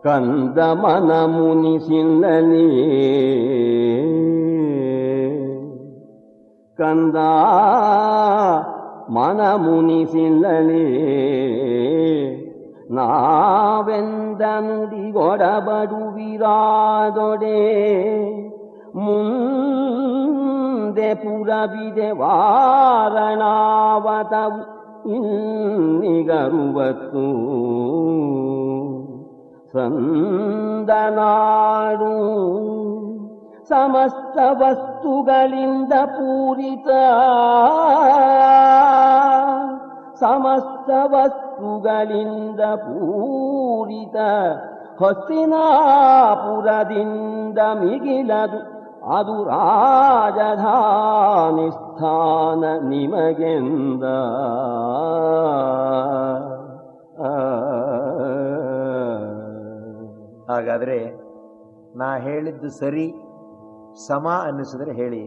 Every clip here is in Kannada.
ಕಂದ ಮನ ಮುನಿಸಿಲ್ಲಲಿ ಕಂದ ಮನ ಮುನಿಸಿಲ್ಲಲಿ ನಾವೆಂದ ನುಡಿಗೊಡಬಡುವಿರಾದೊಡೆ ಮುಂದೆ ಪುರವಿದೆ ವಾರಣಾವತವು ಇನ್ನಿಗರುವತ್ತು ಸಂದನಾಡು ಸಮಸ್ತ ವಸ್ತುಗಳಿಂದ ಪೂರಿತ ಸಮಸ್ತ ವಸ್ತುಗಳಿಂದ ಪೂರಿತ ಹಸ್ತಿನಾಪುರದಿಂದ ಮಿಗಿಲದು ಅದು ರಾಜಧಾನಿ ಸ್ಥಾನ ನಿಮಗೆಂದ ಹಾಗಾದರೆ ನಾ ಹೇಳಿದ್ದು ಸರಿ ಸಮ ಅನ್ನಿಸಿದ್ರೆ ಹೇಳಿ.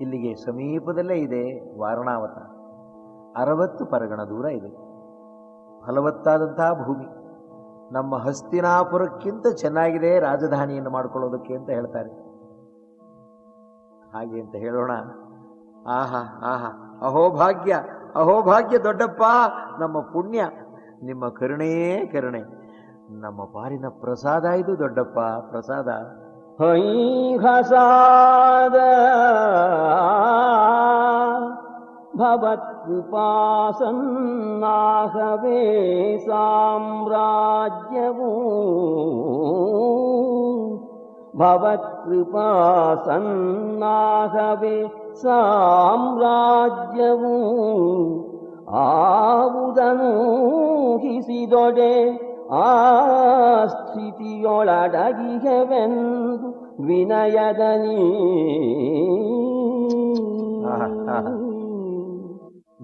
ಇಲ್ಲಿಗೆ ಸಮೀಪದಲ್ಲೇ ಇದೆ ವಾರಣಾವತ, 60 ಪರಗಣ ದೂರ ಇದೆ. ಫಲವತ್ತಾದಂತಹ ಭೂಮಿ, ನಮ್ಮ ಹಸ್ತಿನಾಪುರಕ್ಕಿಂತ ಚೆನ್ನಾಗಿದೆ ರಾಜಧಾನಿಯನ್ನು ಮಾಡಿಕೊಳ್ಳೋದಕ್ಕೆ ಅಂತ ಹೇಳ್ತಾರೆ. ಹಾಗೆ ಅಂತ ಹೇಳೋಣ. ಆಹಾ ಆಹಾ, ಅಹೋಭಾಗ್ಯ ಅಹೋಭಾಗ್ಯ ದೊಡ್ಡಪ್ಪ, ನಮ್ಮ ಪುಣ್ಯ, ನಿಮ್ಮ ಕರುಣೆಯೇ ಕರುಣೆ, ನಮ್ಮ ಪಾಲಿನ ಪ್ರಸಾದ ಇದು ದೊಡ್ಡಪ್ಪ, ಪ್ರಸಾದ. ಹೈಹಸಾದ ಭವತ್ಕೃಪಾಸನ್ನಾಹವೇ ಸಾಮ್ರಾಜ್ಯವೂ ಭವತ್ಕೃಪಾಸನ್ನಾಹವೇ ಸಾಮ್ರಾಜ್ಯವೂ ಆವುದನು ಹಿಸಿದೊಡೆ ಆ ಸ್ಥಿತಿಯೊಳಡಗಿಗೆವೆಂದು ವಿನಯದನಿ.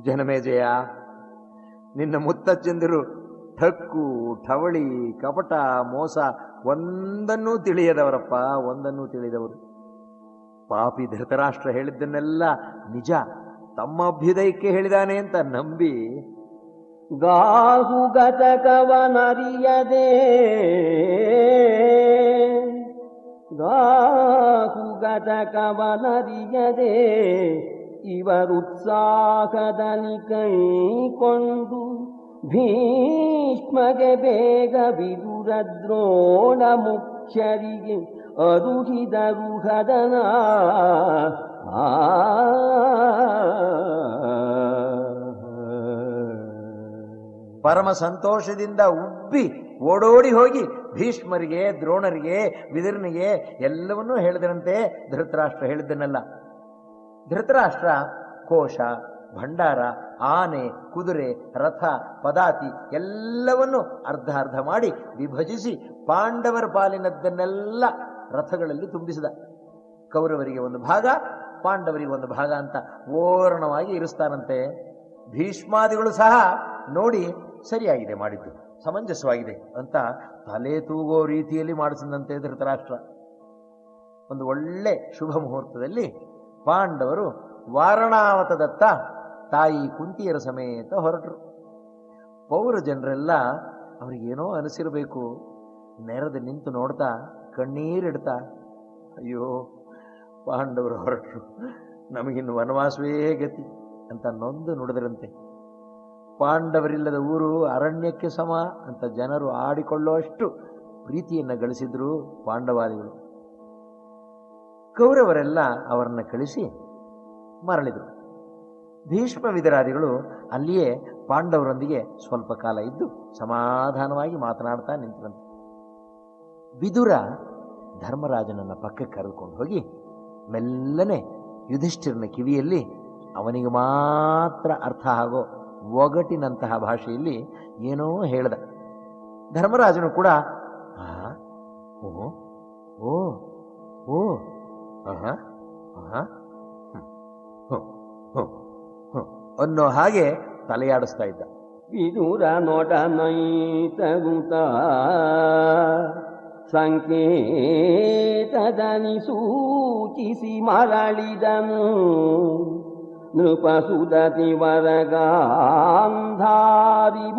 ಜನಮೇಜಯ, ನಿನ್ನ ಮುತ್ತಜ್ಜಂದಿರು ಠಕ್ಕು ಠವಳಿ ಕಪಟ ಮೋಸ ಒಂದನ್ನೂ ತಿಳಿಯದವರಪ್ಪ, ಒಂದನ್ನೂ ತಿಳಿದವರು. ಪಾಪಿ ಧೃತರಾಷ್ಟ್ರ ಹೇಳಿದ್ದನ್ನೆಲ್ಲ ನಿಜ, ತಮ್ಮ ಅಭ್ಯುದಯಕ್ಕೆ ಹೇಳಿದಾನೆ ಅಂತ ನಂಬಿ ಗಾಹುಗತಕವನರಿಯದೆ ಗಾಹುಗತಕವನರಿಯದೆ ಇವರುತ್ಸಾಹದಲ್ಲಿ ಕೈಕೊಂಡು ಭೀಷ್ಮಗೆ ಬೇಗ ಬಿದುರ ದ್ರೋಣ ಮುಖ್ಯರಿಗೆ ಅರುಹಿದರು ಹದನ. ಪರಮ ಸಂತೋಷದಿಂದ ಉಬ್ಬಿ ಓಡೋಡಿ ಹೋಗಿ ಭೀಷ್ಮರಿಗೆ ದ್ರೋಣರಿಗೆ ವಿದುರನಿಗೆ ಎಲ್ಲವನ್ನೂ ಹೇಳಿದರಂತೆ ಧೃತರಾಷ್ಟ್ರ ಹೇಳಿದ್ದನ್ನೆಲ್ಲ. ಧೃತರಾಷ್ಟ್ರ ಕೋಶ ಭಂಡಾರ ಆನೆ ಕುದುರೆ ರಥ ಪದಾತಿ ಎಲ್ಲವನ್ನು ಅರ್ಧ ಅರ್ಧ ಮಾಡಿ ವಿಭಜಿಸಿ ಪಾಂಡವರ ಪಾಲಿನದ್ದನ್ನೆಲ್ಲ ರಥಗಳಲ್ಲಿ ತುಂಬಿಸಿದ. ಕೌರವರಿಗೆ ಒಂದು ಭಾಗ, ಪಾಂಡವರಿಗೆ ಒಂದು ಭಾಗ ಅಂತ ಓರಣವಾಗಿ ಇರಿಸ್ತಾರಂತೆ. ಭೀಷ್ಮಾದಿಗಳು ಸಹ ನೋಡಿ ಸರಿಯಾಗಿದೆ ಮಾಡಿದ್ದು, ಸಮಂಜಸವಾಗಿದೆ ಅಂತ ತಲೆ ತೂಗೋ ರೀತಿಯಲ್ಲಿ ಮಾಡಿಸಿದಂತೆ ಧೃತರಾಷ್ಟ್ರ. ಒಂದು ಒಳ್ಳೆ ಶುಭ ಮುಹೂರ್ತದಲ್ಲಿ ಪಾಂಡವರು ವಾರಣಾವತದತ್ತ ತಾಯಿ ಕುಂತಿಯರ ಸಮೇತ ಹೊರಟರು. ಪೌರ ಜನರೆಲ್ಲ ಅವರಿಗೇನೋ ಅನಿಸಿರಬೇಕು, ನೆರೆದು ನಿಂತು ನೋಡ್ತಾ ಕಣ್ಣೀರಿಡ್ತಾ, ಅಯ್ಯೋ ಪಾಂಡವರು ಹೊರಟರು, ನಮಗಿನ್ನು ವನವಾಸವೇ ಗತಿ ಅಂತ ನೊಂದು ನುಡಿದರಂತೆ. ಪಾಂಡವರಿಲ್ಲದ ಊರು ಅರಣ್ಯಕ್ಕೆ ಸಮ ಅಂತ ಜನರು ಆಡಿಕೊಳ್ಳುವಷ್ಟು ಪ್ರೀತಿಯನ್ನು ಗಳಿಸಿದ್ರು ಪಾಂಡವಾದಿಗಳು. ಕೌರವರೆಲ್ಲ ಅವರನ್ನು ಕಳಿಸಿ ಮರಳಿದರು. ಭೀಷ್ಮ ವಿದುರಾದಿಗಳು ಅಲ್ಲಿಯೇ ಪಾಂಡವರೊಂದಿಗೆ ಸ್ವಲ್ಪ ಕಾಲ ಇದ್ದು ಸಮಾಧಾನವಾಗಿ ಮಾತನಾಡ್ತಾ ನಿಂತರಂತೆ. ವಿದುರ ಧರ್ಮರಾಜನನ್ನ ಪಕ್ಕಕ್ಕೆ ಕರೆದುಕೊಂಡು ಹೋಗಿ ಮೆಲ್ಲನೆ ಯುಧಿಷ್ಠಿರನ ಕಿವಿಯಲ್ಲಿ ಅವನಿಗೆ ಮಾತ್ರ ಅರ್ಥ ಆಗೋ ಒಗಟಿನಂತಹ ಭಾಷೆಯಲ್ಲಿ ಏನೋ ಹೇಳ್ದ. ಧರ್ಮರಾಜನು ಕೂಡ ಓ ಓ ಓ ಅನ್ನೋ ಹಾಗೆ ತಲೆಯಾಡಿಸ್ತಾ ಇದ್ದ. ವಿದುರ ನೋಟ ನೈತಗುತ ಸಂಕೇತದನಿ ಸೂಚಿಸಿ ಮರಳಿದನು. ನೃಪಸುದತಿ ವರಗಾಂಧಾರಿ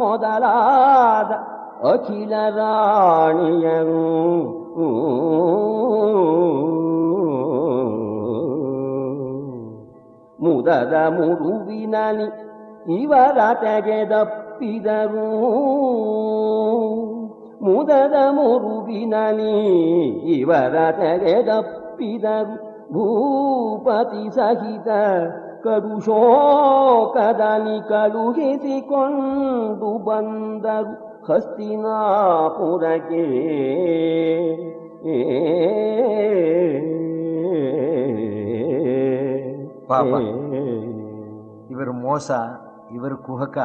ಮೊದಲಾದ ಅಖಿಲ ರಾಣಿಯರು ಮುದದ ಮುರುವಿನಲಿ ಇವರ ತೆಗೆದಪ್ಪಿದರು ಮುದದ ಮುರುವಿನಲಿ ಇವರ ತೆಗೆದಪ್ಪಿದರು ಭೂಪತಿ ಸಹಿತ ಕರುಶೋಕದಲ್ಲಿ ಕಳುಹಿಸಿಕೊಂಡು ಬಂದರು ಹಸ್ತಿನಾಪುರಕ್ಕೆ. ಪಾಪ ಇವರು ಮೋಸ, ಇವರು ಕುಹಕ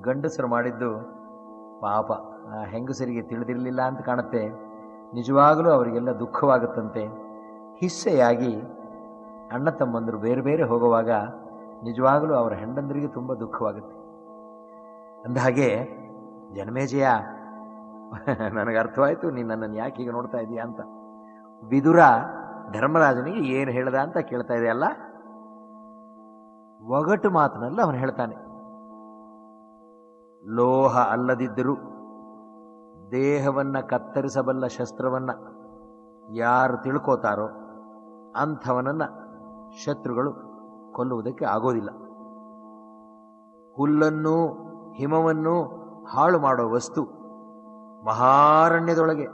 ಗಂಡಸರು ಮಾಡಿದ್ದು ಪಾಪ ಆ ಹೆಂಗಸರಿಗೆ ತಿಳಿದಿರಲಿಲ್ಲ ಅಂತ ಕಾಣುತ್ತೆ. ನಿಜವಾಗಲೂ ಅವರಿಗೆಲ್ಲ ದುಃಖವಾಗುತ್ತಂತೆ. ಹಿಸ್ಸೆಯಾಗಿ ಅಣ್ಣ ತಮ್ಮಂದರು ಬೇರೆ ಬೇರೆ ಹೋಗುವಾಗ ನಿಜವಾಗಲೂ ಅವರ ಹೆಂಡಂದರಿಗೆ ತುಂಬ ದುಃಖವಾಗುತ್ತೆ. ಅಂದಹಾಗೆ ಜನಮೇಜಯ, ನನಗೆ ಅರ್ಥವಾಯಿತು ನೀನು ನನ್ನನ್ನು ಯಾಕೆ ಹೀಗೆ ನೋಡ್ತಾ ಇದೀಯಾ ಅಂತ. ವಿದುರ ಧರ್ಮರಾಜನಿಗೆ ಏನು ಹೇಳ್ದ ಅಂತ ಕೇಳ್ತಾ ಇದೆಯಲ್ಲ, ಒಗಟು ಮಾತಿನಲ್ಲಿ ಅವನು ಹೇಳ್ತಾನೆ, ಲೋಹ ಅಲ್ಲದಿದ್ದರೂ ದೇಹವನ್ನು ಕತ್ತರಿಸಬಲ್ಲ ಶಸ್ತ್ರವನ್ನು ಯಾರು ತಿಳ್ಕೋತಾರೋ ಅಂಥವನನ್ನು ಶತ್ರುಗಳು ಕೊಲ್ಲುವುದಕ್ಕೆ ಆಗೋದಿಲ್ಲ. ಹುಲ್ಲನ್ನು ಹಿಮವನ್ನು ಹಾಳು ಮಾಡೋ ವಸ್ತು ಮಹಾರಣ್ಯದೊಳಗೆ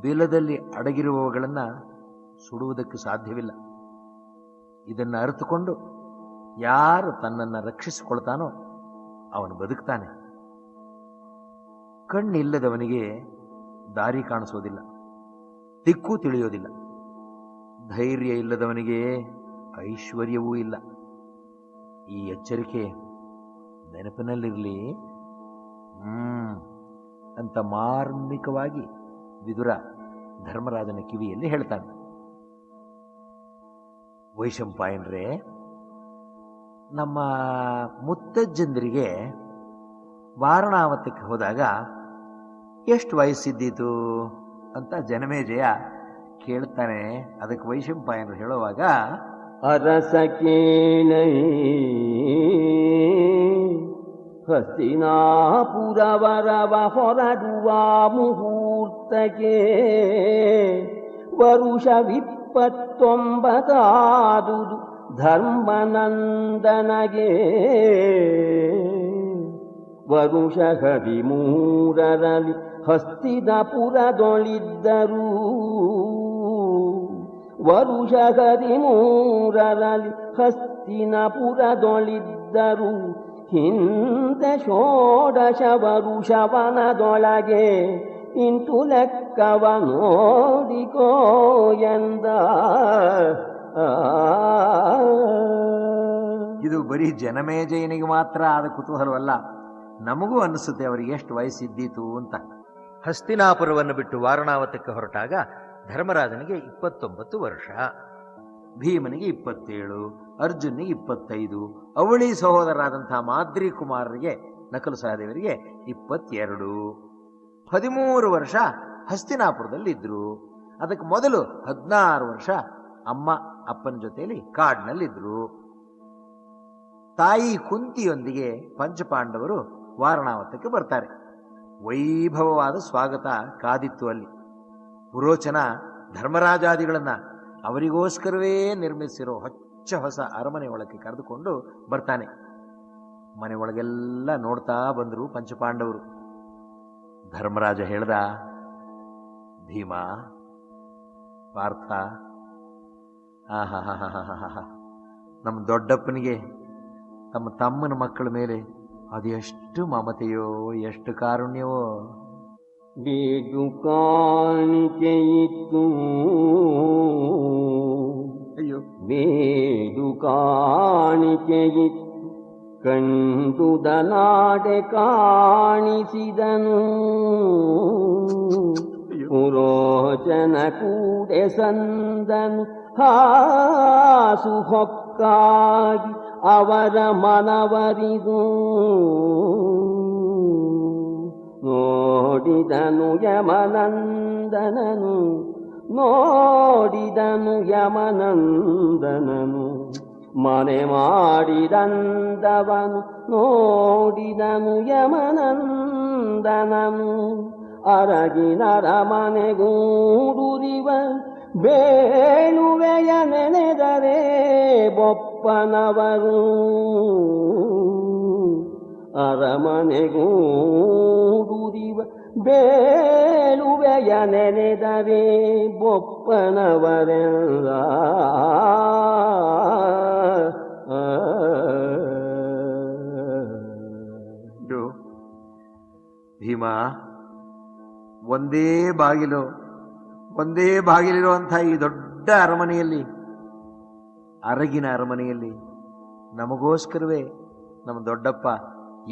ಬಿಲದಲ್ಲಿ ಅಡಗಿರುವವುಗಳನ್ನು ಸುಡುವುದಕ್ಕೆ ಸಾಧ್ಯವಿಲ್ಲ. ಇದನ್ನು ಅರಿತುಕೊಂಡು ಯಾರು ತನ್ನನ್ನು ರಕ್ಷಿಸಿಕೊಳ್ತಾನೋ ಅವನು ಬದುಕ್ತಾನೆ. ಕಣ್ಣಿಲ್ಲದವನಿಗೆ ದಾರಿ ಕಾಣಿಸೋದಿಲ್ಲ, ದಿಕ್ಕೂ ತಿಳಿಯೋದಿಲ್ಲ. ಧೈರ್ಯ ಇಲ್ಲದವನಿಗೆ ಐಶ್ವರ್ಯವೂ ಇಲ್ಲ. ಈ ಎಚ್ಚರಿಕೆ ನೆನಪಿನಲ್ಲಿರಲಿ ಅಂತ ಮಾರ್ಮಿಕವಾಗಿ ವಿದುರ ಧರ್ಮರಾಜನ ಕಿವಿಯಲ್ಲಿ ಹೇಳ್ತಾನೆ. ವೈಶಂಪಾಯನರೇ, ನಮ್ಮ ಮುತ್ತಜ್ಜಂದರಿಗೆ ವಾರಣಾವತಕ್ಕೆ ಹೋದಾಗ ಎಷ್ಟು ವಯಸ್ಸಿದ್ದೀತು ಅಂತ ಜನಮೇಜಯ ಕೇಳ್ತಾನೆ. ಅದಕ್ಕೆ ವೈಶಂಪಾಯನರು ಹೇಳುವಾಗ, ಅರಸ ಕೇಳೈ ಹಸ್ತಿನಾಪುರವರವ ಹೊರಡುವ ಮುಹೂರ್ತಕ್ಕೆ ವರುಷವಿಪ್ಪತ್ತೊಂಬತ್ತಾದುದು ಧರ್ಮನಂದನಗೆ. ವರುಷ 13ರಲ್ಲಿ ಹಸ್ತಿನಪುರದೊಳಿದ್ದರು. ವರುಷ 13ರಲ್ಲಿ ಹಸ್ತಿನಪುರದೊಳಿದ್ದರು. ಹಿಂದೆ 16 ವರುಷವನದೊಳಗೆ ಇಂಟು ಲೆಕ್ಕವ ನೋಡಿಕೋ ಎಂದ. ಇದು ಬರೀ ಜನಮೇಜಯನಿಗೆ ಮಾತ್ರ ಆದ ಕುತೂಹಲವಲ್ಲ, ನಮಗೂ ಅನಿಸುತ್ತೆ ಅವರಿಗೆ ಎಷ್ಟು ವಯಸ್ಸಿದ್ದೀತು ಅಂತ. ಹಸ್ತಿನಾಪುರವನ್ನು ಬಿಟ್ಟು ವಾರಣಾವತಕ್ಕೆ ಹೊರಟಾಗ ಧರ್ಮರಾಜನಿಗೆ 29 ವರ್ಷ, ಭೀಮನಿಗೆ 27, ಅರ್ಜುನಿಗೆ 25, ಅವಳಿ ಸಹೋದರರಾದಂತಹ ಮಾದ್ರಿ ಕುಮಾರರಿಗೆ ನಕಲು ಸಹದೇವರಿಗೆ 22. 13 ವರ್ಷ ಹಸ್ತಿನಾಪುರದಲ್ಲಿದ್ದರು. ಅದಕ್ಕೆ ಮೊದಲು 16 ವರ್ಷ ಅಮ್ಮ ಅಪ್ಪನ ಜೊತೆಯಲ್ಲಿ ಕಾಡಿನಲ್ಲಿದ್ದರು. ತಾಯಿ ಕುಂತಿಯೊಂದಿಗೆ ಪಂಚಪಾಂಡವರು ವಾರಣಾವತಕ್ಕೆ ಬರ್ತಾರೆ. ವೈಭವವಾದ ಸ್ವಾಗತ ಕಾದಿತ್ತು ಅಲ್ಲಿ. ಪುರೋಚನ ಧರ್ಮರಾಜಾದಿಗಳನ್ನ ಅವರಿಗೋಸ್ಕರವೇ ನಿರ್ಮಿಸಿರೋ ಹೊಚ್ಚ ಹೊಸ ಅರಮನೆ ಒಳಗೆ ಕರೆದುಕೊಂಡು ಬರ್ತಾನೆ. ಮನೆ ಒಳಗೆಲ್ಲ ನೋಡ್ತಾ ಬಂದರು ಪಂಚಪಾಂಡವರು. ಧರ್ಮರಾಜ ಹೇಳ್ದ, ಭೀಮ, ಪಾರ್ಥ, ನಮ್ಮ ದೊಡ್ಡಪ್ಪನಿಗೆ ತಮ್ಮ ತಮ್ಮನ ಮಕ್ಕಳ ಮೇಲೆ ಅದೆಷ್ಟು ಮಮತೆಯೋ, ಎಷ್ಟು ಕಾರುಣ್ಯವೋ. ಬೇಡು ಕಾಣಿಕೆಯಿತ್ತು, ಅಯ್ಯೋ, ಬೇಡು ಕಾಣಿಕೆಯಿತ್ತು, ಕಂಡುದನಾಡೆ ಕಾಣಿಸಿದನು. ಪುರೋಚನ ಕೂಡೆ ಸಂದನು ಹಾಸು ಹೊಕ್ಕಾಗಿ ಅವರ ಮನವರಿದು. ನೋಡಿದನು ಯಮನಂದನನು, ನೋಡಿದನು ಯಮನಂದನನು, ಮನೆ ಮಾಡಿದಂದವನು ನೋಡಿದನು ಯಮನಂದನನು. ಅರಗಿನರ ಮನೆಗೂಡುರಿವ ಬೇಳುವೆಯ ನೆನೆದರೆ ಬೊಪ್ಪನವರು ಅರಮನೆಗೂಡುರಿವ ಬೇಳುವೆಯ ನೆನೆದರೆ ಬೊಪ್ಪನವರೆಲ್ಲ ಭೀಮ, ಒಂದೇ ಬಾಗಿಲಿರುವಂಥ ಈ ದೊಡ್ಡ ಅರಮನೆಯಲ್ಲಿ, ಅರಗಿನ ಅರಮನೆಯಲ್ಲಿ ನಮಗೋಸ್ಕರವೇ ನಮ್ಮ ದೊಡ್ಡಪ್ಪ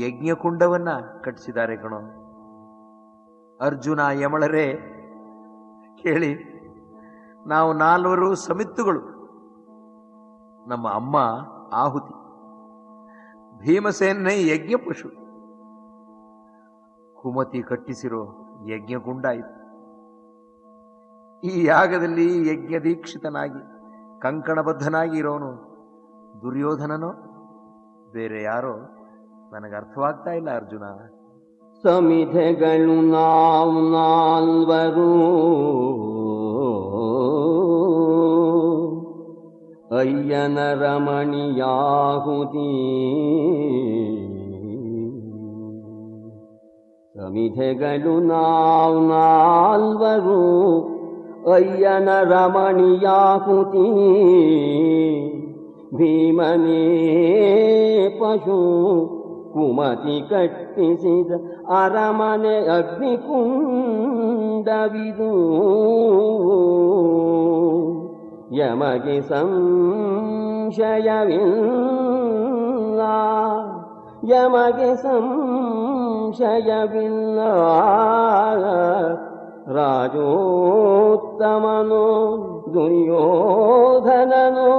ಯಜ್ಞಕುಂಡವನ್ನ ಕಟ್ಟಿಸಿದ್ದಾರೆ ಕಣೋ. ಅರ್ಜುನ, ಯಮಳರೇ ಕೇಳಿ, ನಾವು 4 ಸಮಿತ್ತುಗಳು. ನಮ್ಮ ಅಮ್ಮ ಆಹುತಿ, ಭೀಮಸೇನ ಯಜ್ಞ ಪಶು, ಕುಮತಿ ಕಟ್ಟಿಸಿರೋ ಯಜ್ಞಕುಂಡ ಇದು. ಈ ಯಾಗದಲ್ಲಿ ಯಜ್ಞ ದೀಕ್ಷಿತನಾಗಿ ಕಂಕಣಬದ್ಧನಾಗಿ ಇರೋನು ದುರ್ಯೋಧನನೋ ಬೇರೆ ಯಾರೋ ನನಗೆ ಅರ್ಥವಾಗ್ತಾ ಇಲ್ಲ ಅರ್ಜುನ. ಸಮಿಧೆಗಳು ನಾವು 4 ಅಯ್ಯನ ರಮಣಿಯಾಹುತಿ. ಸಮಿಧೆಗಳು ನಾವು 4 ಅಯ್ಯನ ರಮಣಿಯಾಹುತಿ. ಭೀಮನೇ ಪಶು ಕುಮತಿ ಕಟ್ಟಿಸಿದ ಅರಮನೆ ಅಗ್ನಿಕುಂಡವಿದು. ಯಮಗೆ ಸಂಶಯವಿಲ್ಲ, ಯಮಗೆ ಸಂಶಯವಿಲ್ಲ. ರಾಜೋತ್ತಮನೋ ದುರ್ಯೋಧನನೋ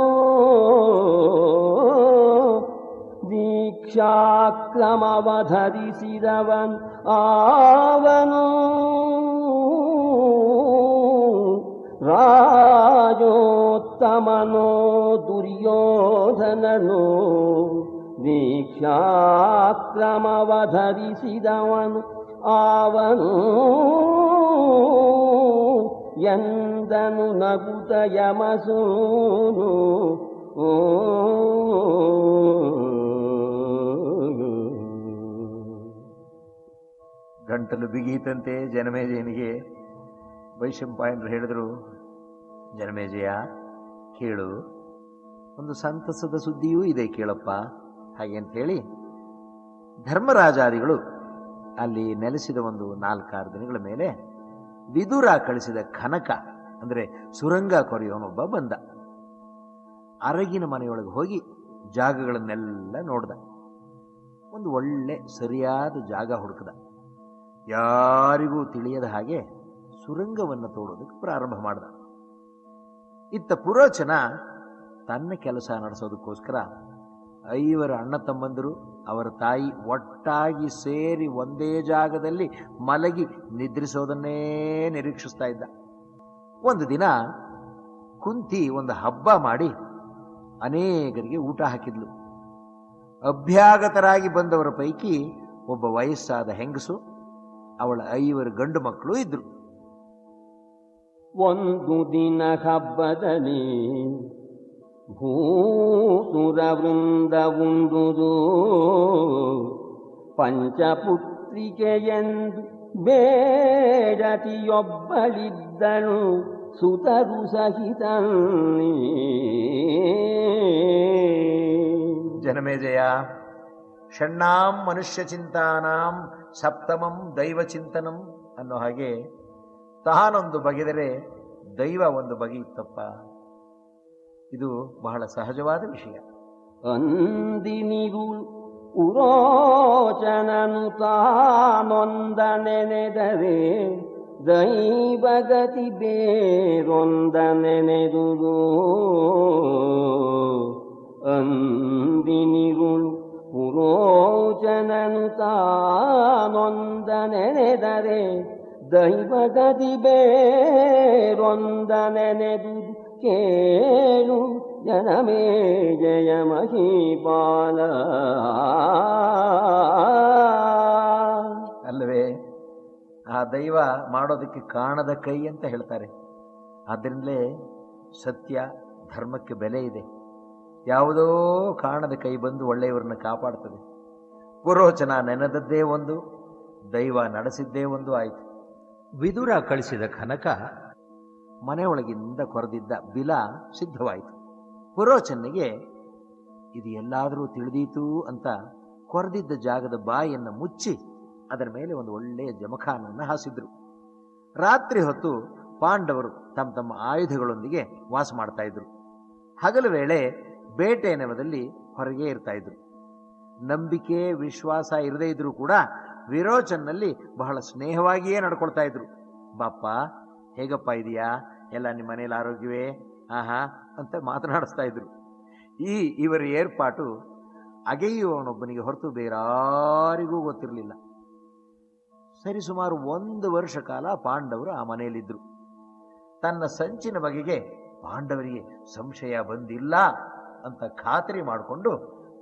ದೀಕ್ಷಾಕ್ರಮವಧರಿಸಿದವನ್ ಆವನು. ರಾಜೋತ್ತಮನೋ ದುರ್ಯೋಧನನೋ ದೀಕ್ಷಾಕ್ರಮವಧರಿಸಿದವನು ಆವನು. ಎಂದನು ನಗುತ ಯಮಸೂನು. ಗಂಟಲು ಬಿಗೀತಂತೆ ಜನಮೇಜಯನಿಗೆ. ವೈಶಂಪಾಯನರು ಹೇಳಿದರು, ಜನಮೇಜಯ ಕೇಳು, ಒಂದು ಸಂತಸದ ಸುದ್ದಿಯೂ ಇದೆ ಕೇಳಪ್ಪ. ಹಾಗೆ ಅಂತ ಹೇಳಿ ಧರ್ಮರಾಜಾದಿಗಳು ಅಲ್ಲಿ ನೆಲೆಸಿದ ಒಂದು 4-6 ದಿನಗಳ ಮೇಲೆ ವಿದುರ ಕಳಿಸಿದ ಕನಕ ಅಂದರೆ ಸುರಂಗ ಕೊರೆಯೋನೊಬ್ಬ ಬಂದ. ಅರಗಿನ ಮನೆಯೊಳಗೆ ಹೋಗಿ ಜಾಗಗಳನ್ನೆಲ್ಲ ನೋಡ್ದ. ಒಂದು ಒಳ್ಳೆ ಸರಿಯಾದ ಜಾಗ ಹುಡುಕದ. ಯಾರಿಗೂ ತಿಳಿಯದ ಹಾಗೆ ಸುರಂಗವನ್ನು ತೋಡೋದಕ್ಕೆ ಪ್ರಾರಂಭ ಮಾಡ್ದ. ಇತ್ತ ಪುರೋಚನ ತನ್ನ ಕೆಲಸ ನಡೆಸೋದಕ್ಕೋಸ್ಕರ 5 ಅಣ್ಣ ತಮ್ಮಂದಿರು ಅವರ ತಾಯಿ ಒಟ್ಟಾಗಿ ಸೇರಿ ಒಂದೇ ಜಾಗದಲ್ಲಿ ಮಲಗಿ ನಿದ್ರಿಸೋದನ್ನೇ ನಿರೀಕ್ಷಿಸ್ತಾ ಇದ್ದ. ಒಂದು ದಿನ ಕುಂತಿ ಒಂದು ಹಬ್ಬ ಮಾಡಿ ಅನೇಕರಿಗೆ ಊಟ ಹಾಕಿದ್ಲು. ಅಭ್ಯಾಗತರಾಗಿ ಬಂದವರ ಪೈಕಿ ಒಬ್ಬ ವಯಸ್ಸಾದ ಹೆಂಗಸು, ಅವಳ 5 ಗಂಡು ಮಕ್ಕಳು ಇದ್ರು. ಒಂದು ದಿನ ಹಬ್ಬದಲ್ಲಿ ಭೂಸುರ ವೃಂದ ಉಂಡುದು. ಪಂಚಪುತ್ರಿಕೆಯೆಂದು ಬೇಡತಿಯೊಬ್ಬಳಿದ್ದಳು ಸುತರು ಸಹಿತ. ಜನಮೇಜಯ, ಷಣ್ಣಾಂ ಮನುಷ್ಯ ಚಿಂತಾನಾಂ ಸಪ್ತಮಂ ದೈವ ಚಿಂತನಂ ಅನ್ನೋ ಹಾಗೆ ತಾನೊಂದು ಬಗೆದರೆ ದೈವ ಒಂದು ಬಗೆಯಿತ್ತಪ್ಪ. ಇದು ಬಹಳ ಸಹಜವಾದ ವಿಷಯ. ಅಂದಿನಿರು ಉರೋಚನನು ತಾನೊಂದ ನೆನೆದರೆ ದೈವಗತಿ ಬೇರೊಂದ ನೆನೆದುದು. ಅಂದಿನಿರುಳು ಪುರೋಚನನು ತಾನೊಂದ ನೆನೆದರೆ ದೈವಗತಿ ಬೇರೊಂದ ನೆನೆದುದು. ಕೇಳು ಜನಮೇಜಯ ಮಹೀಪಾಲ. ಅಲ್ಲವೇ? ಆ ದೈವ ಮಾಡೋದಕ್ಕೆ ಕಾಣದ ಕೈ ಅಂತ ಹೇಳ್ತಾರೆ. ಆದ್ದರಿಂದಲೇ ಸತ್ಯ ಧರ್ಮಕ್ಕೆ ಬೆಲೆ ಇದೆ. ಯಾವುದೋ ಕಾಣದ ಕೈ ಬಂದು ಒಳ್ಳೆಯವರನ್ನ ಕಾಪಾಡ್ತದೆ. ಪುರೋಚನ ನೆನೆದದ್ದೇ ಒಂದು, ದೈವ ನಡೆಸಿದ್ದೇ ಒಂದು ಆಯಿತು. ವಿದುರ ಕಳಿಸಿದ ಕನಕ ಮನೆಯೊಳಗಿಂದ ಕೊರೆದಿದ್ದ ಬಿಲ ಸಿದ್ಧವಾಯಿತು. ಪುರೋಚನಿಗೆ ಇದು ಎಲ್ಲಾದರೂ ತಿಳಿದೀತು ಅಂತ ಕೊರೆದಿದ್ದ ಜಾಗದ ಬಾಯಿಯನ್ನು ಮುಚ್ಚಿ ಅದರ ಮೇಲೆ ಒಂದು ಒಳ್ಳೆಯ ಜಮಖಾನವನ್ನು ಹಾಸಿದ್ರು. ರಾತ್ರಿ ಹೊತ್ತು ಪಾಂಡವರು ತಮ್ಮ ತಮ್ಮ ಆಯುಧಗಳೊಂದಿಗೆ ವಾಸ ಮಾಡ್ತಾ ಇದ್ರು. ಹಗಲು ವೇಳೆ ಬೇಟೆ ನೆವದಲ್ಲಿ ಹೊರಗೆ ಇರ್ತಾ ಇದ್ರು. ನಂಬಿಕೆ ವಿಶ್ವಾಸ ಇರದೇ ಇದ್ರೂ ಕೂಡ ವಿರೋಚನ್ನಲ್ಲಿ ಬಹಳ ಸ್ನೇಹವಾಗಿಯೇ ನಡ್ಕೊಳ್ತಾ ಇದ್ರು. ಬಾಪ್ಪ, ಹೇಗಪ್ಪ ಇದೆಯಾ, ಎಲ್ಲ ನಿಮ್ಮ ಮನೇಲಿ ಆರೋಗ್ಯವೇ, ಆಹಾ ಅಂತ ಮಾತನಾಡಿಸ್ತಾ ಇದ್ರು. ಇವರ ಏರ್ಪಾಟು ಅಗೆಯುವವನೊಬ್ಬನಿಗೆ ಹೊರತು ಬೇರಾರಿಗೂ ಗೊತ್ತಿರಲಿಲ್ಲ. ಸರಿಸುಮಾರು 1 ವರ್ಷ ಕಾಲ ಪಾಂಡವರು ಆ ಮನೆಯಲ್ಲಿದ್ದರು. ತನ್ನ ಸಂಚಿನ ಬಗೆಗೆ ಪಾಂಡವರಿಗೆ ಸಂಶಯ ಬಂದಿಲ್ಲ ಅಂತ ಖಾತರಿ ಮಾಡಿಕೊಂಡು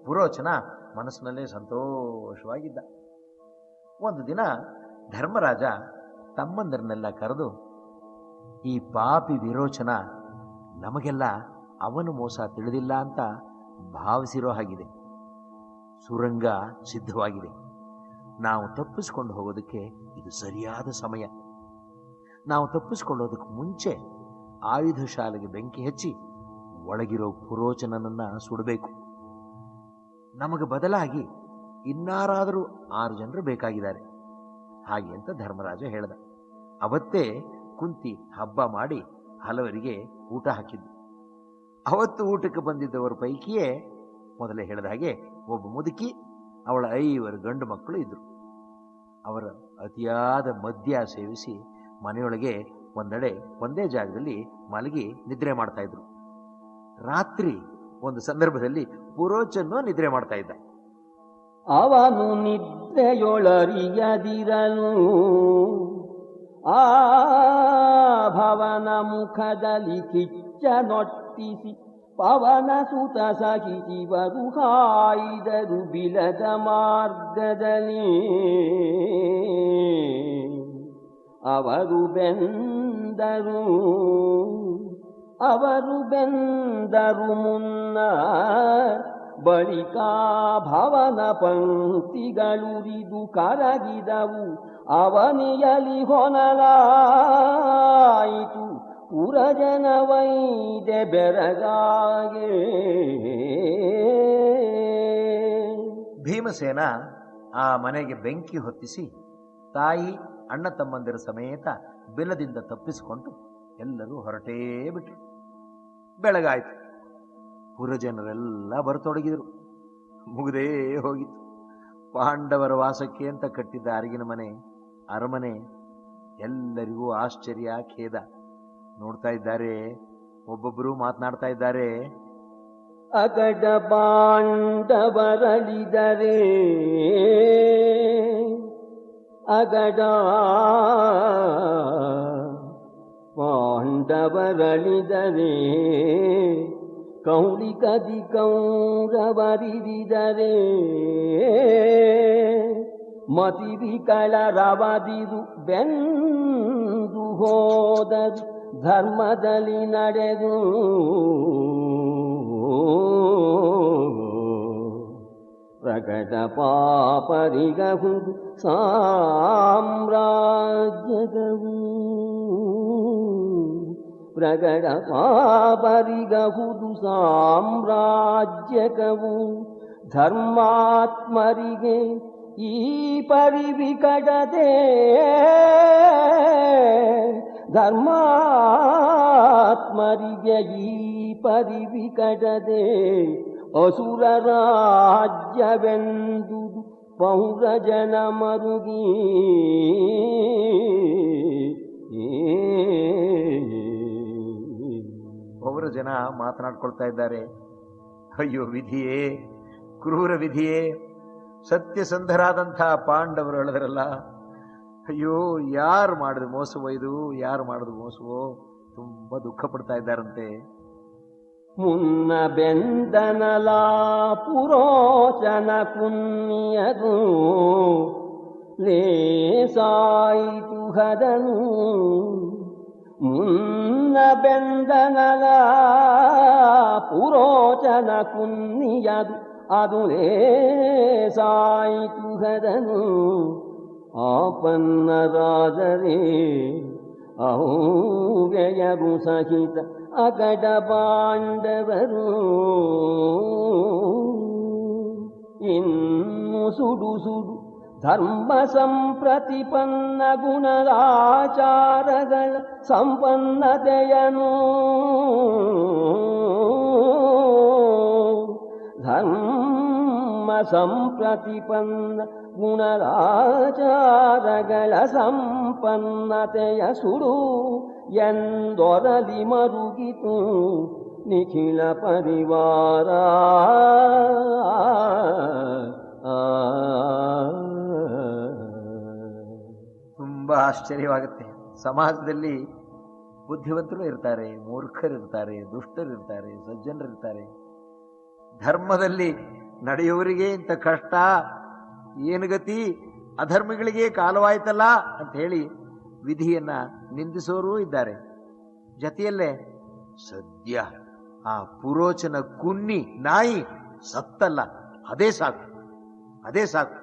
ಪುರೋಚನ ಮನಸ್ಸಿನಲ್ಲೇ ಸಂತೋಷವಾಗಿದ್ದ. ಒಂದು ದಿನ ಧರ್ಮರಾಜ ತಮ್ಮಂದರನ್ನೆಲ್ಲ ಕರೆದು, ಈ ಪಾಪಿ ವಿರೋಚನ ನಮಗೆಲ್ಲ ಅವನು ಮೋಸ ತಿಳಿದಿಲ್ಲ ಅಂತ ಭಾವಿಸಿರೋ ಹಾಗಿದೆ. ಸುರಂಗ ಸಿದ್ಧವಾಗಿದೆ. ನಾವು ತಪ್ಪಿಸ್ಕೊಂಡು ಹೋಗೋದಕ್ಕೆ ಇದು ಸರಿಯಾದ ಸಮಯ. ನಾವು ತಪ್ಪಿಸ್ಕೊಳ್ಳೋದಕ್ಕೆ ಮುಂಚೆ ಆಯುಧ ಶಾಲೆಗೆ ಬೆಂಕಿ ಹಚ್ಚಿ ಒಳಗಿರೋ ಪುರೋಚನನನ್ನು ಸುಡಬೇಕು. ನಮಗೆ ಬದಲಾಗಿ ಇನ್ನಾರಾದರೂ 6 ಜನರು ಬೇಕಾಗಿದ್ದಾರೆ. ಹಾಗೆ ಅಂತ ಧರ್ಮರಾಜ ಹೇಳ್ದ. ಅವತ್ತೇ ಕುಂತಿ ಹಬ್ಬ ಮಾಡಿ ಹಲವರಿಗೆ ಊಟ ಹಾಕಿದ್ದು. ಅವತ್ತು ಊಟಕ್ಕೆ ಬಂದಿದ್ದವರ ಪೈಕಿಯೇ ಮೊದಲೇ ಹೇಳಿದ ಹಾಗೆ ಒಬ್ಬ ಮುದುಕಿ, ಅವಳ 5 ಗಂಡು ಮಕ್ಕಳು ಇದ್ದರು. ಅವರ ಅತಿಯಾದ ಮದ್ಯ ಸೇವಿಸಿ ಮನೆಯೊಳಗೆ ಒಂದೆಡೆ ಒಂದೇ ಜಾಗದಲ್ಲಿ ಮಲಗಿ ನಿದ್ರೆ ಮಾಡ್ತಾ ಇದ್ರು. ರಾತ್ರಿ ಒಂದು ಸಂದರ್ಭದಲ್ಲಿ ಪುರೋಚನ್ನು ನಿದ್ರೆ ಮಾಡ್ತಾ ಇದ್ದ. ಅವನು ನಿದ್ರೆಯೊಳರಿಯದಿರಲು ಆ ಭವನ ಮುಖದಲ್ಲಿ ಕಿಚ್ಚನೊಟ್ಟಿಸಿ ಪವನ ಸುತ ಸಹಿಸಿವರು ಹಾಯ್ದರು ಬಿಲದ ಮಾರ್ಗದಲ್ಲಿ. ಅವರು ಬೆಂದರು ಮುನ್ನ ಬಳಿಕ ಭವನ ಪಂಕ್ತಿಗಳುರಿದು ಕರಗಿದವು. ಅವನಿಯಲಿ ಹೊನಲಾಯಿತು ಪುರಜನ ವೈದ್ಯ ಬೆರಗಾಗೆ. ಭೀಮಸೇನ ಆ ಮನೆಗೆ ಬೆಂಕಿ ಹೊತ್ತಿಸಿ ತಾಯಿ ಅಣ್ಣ ತಮ್ಮಂದಿರ ಸಮೇತ ಬಿಲದಿಂದ ತಪ್ಪಿಸಿಕೊಂಡು ಎಲ್ಲರೂ ಹೊರಟೇ ಬಿಟ್ರು. ಬೆಳಗಾಯಿತು. ಪುರಜನರೆಲ್ಲ ಬರತೊಡಗಿದರು. ಮುಗಿದೇ ಹೋಗಿತ್ತು. ಪಾಂಡವರ ವಾಸಕ್ಕೆ ಅಂತ ಕಟ್ಟಿದ್ದ ಅರಗಿನ ಮನೆ, ಅರಮನೆ ಎಲ್ಲರಿಗೂ ಆಶ್ಚರ್ಯ, ಖೇದ. ನೋಡ್ತಾ ಇದ್ದಾರೆ, ಒಬ್ಬೊಬ್ಬರು ಮಾತನಾಡ್ತಾ ಇದ್ದಾರೆ. ಅಗಡ ಪಾಂಡವರಳಿದರೆ ಅಗಡ ಪಾಂಡವರಳಿದರೆ ಕೌಳಿಕದಿ ಕೌರವರಿದರೆ ಮತಿವಿಕಳ ರವದಿರು ಬೆಂದು ಹೋದರು ಧರ್ಮದಲ್ಲಿ ನಡೆದು. ಪ್ರಕಟ ಪಾಪರಿಗಹುದು ಸಾಮ್ರಾಜ್ಯಗವು. ಪ್ರಗಡ ಪಾಪರಿಗಹುದು ಸಾಮ್ರಾಜ್ಯಕವು. ಧರ್ಮಾತ್ಮರಿಗೆ ಈ ಪರಿವಿಕಟದೆ, ಧರ್ಮಾತ್ಮರಿಗೆ ಈ ಪರಿವಿಕಟದೆ ಅಸುರ ರಾಜ್ಯವೆಂದು ಪೌರಜನ ಮರುಗಿ. ಪೌರಜನ ಮಾತನಾಡ್ಕೊಳ್ತಾ ಇದ್ದಾರೆ. ಅಯ್ಯೋ ವಿಧಿಯೇ, ಕ್ರೂರ ವಿಧಿಯೇ, ಸತ್ಯಸಂಧರಾದಂಥ ಪಾಂಡವರು ಹೇಳಿದ್ರಲ್ಲ, ಅಯ್ಯೋ ಯಾರು ಮಾಡಿದ ಮೋಸವೋ ಇದು, ಯಾರು ಮಾಡಿದ ಮೋಸವೋ, ತುಂಬ ದುಃಖ ಪಡ್ತಾ ಇದ್ದಾರಂತೆ. ಮುನ್ನ ಬೆಂದನಲ ಪುರೋಚನ ಪುಣ್ಯದು ಲೇಸಾಯಿತು ಹದನು ಮುನ್ನ ಬೆಂದನಲ ಪುರೋಚನ ಕುನ್ನಿಯದು ಅದು ಲೇಸಾಯಿತು ಹದನು ಆಪನ್ನರಾದರೆ ಅವ್ಯಯರು ಸಹಿತ ಅಗಡ ಪಾಂಡವರು ಇನ್ನು ಸುಡು ಸುಡು ಧರ್ಮ ಸಂಪ್ರತಿಪನ್ನ ಗುಣರಾಚಾರಗಳ ಸಂಪನ್ನತೆಯನು ಧರ್ಮ ಸಂಪ್ರತಿಪನ್ನ ಗುಣರಾಚಾರಗಳ ಸಂಪನ್ನತೆಯ ಸುಡು ಎಂದೊರಲಿ ಮರುಗಿತು ನಿಖಿಲ ಪರಿವಾರ. ತುಂಬಾ ಆಶ್ಚರ್ಯವಾಗುತ್ತೆ. ಸಮಾಜದಲ್ಲಿ ಬುದ್ಧಿವಂತರು ಇರ್ತಾರೆ, ಮೂರ್ಖರಿರ್ತಾರೆ, ದುಷ್ಟರಿರ್ತಾರೆ, ಸಜ್ಜನರಿರ್ತಾರೆ. ಧರ್ಮದಲ್ಲಿ ನಡೆಯುವವರಿಗೆ ಇಂಥ ಕಷ್ಟ, ಏನು ಗತಿ, ಅಧರ್ಮಿಗಳಿಗೆ ಕಾಲವಾಯ್ತಲ್ಲ ಅಂತ ಹೇಳಿ ವಿಧಿಯನ್ನ ನಿಂದಿಸೋರೂ ಇದ್ದಾರೆ. ಜೊತೆಯಲ್ಲೇ ಸದ್ಯ ಆ ಪುರೋಚನ ಕುನ್ನಿ ನಾಯಿ ಸತ್ತಲ್ಲ, ಅದೇ ಸಾಕು, ಅದೇ ಸಾಕು.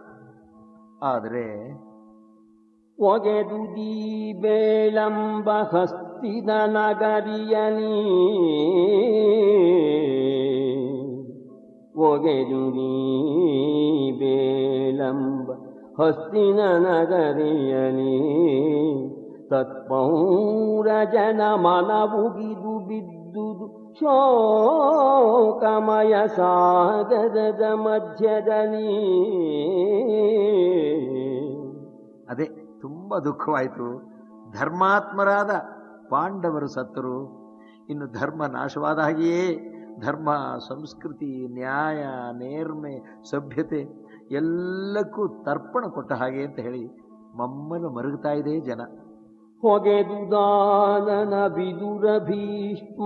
ಆದರೆ ಒಗೆದು ಬೇಳಂಬ ಹಸ್ತಿನ ನಗರಿಯಲಿ ಒಗೆದು ಬೇಳಂಬ ಹಸ್ತಿನ ನಗರಿಯಲಿ ತತ್ಪೌರ ಜನ ಮನವುಗಿದು ಬಿದ್ದುದು ಶೋಕಮಯ ಸಾಗರದ ಮಧ್ಯದಲ್ಲಿ. ಅದೇ ತುಂಬಾ ದುಃಖವಾಯಿತು. ಧರ್ಮಾತ್ಮರಾದ ಪಾಂಡವರು ಸತ್ತರು. ಇನ್ನು ಧರ್ಮ ನಾಶವಾದ ಹಾಗೆಯೇ ಧರ್ಮ, ಸಂಸ್ಕೃತಿ, ನ್ಯಾಯ, ನೇರ್ಮೆ, ಸಭ್ಯತೆ ಎಲ್ಲಕ್ಕೂ ತರ್ಪಣ ಕೊಟ್ಟ ಹಾಗೆ ಅಂತ ಹೇಳಿ ಮಮ್ಮಲು ಮರುಗುತ್ತಾ ಇದೆ ಜನ. ಹೊಗೆದುದಾನನ ವಿದುರ ಭೀಷ್ಮಾದಿಗಳಿಗೆ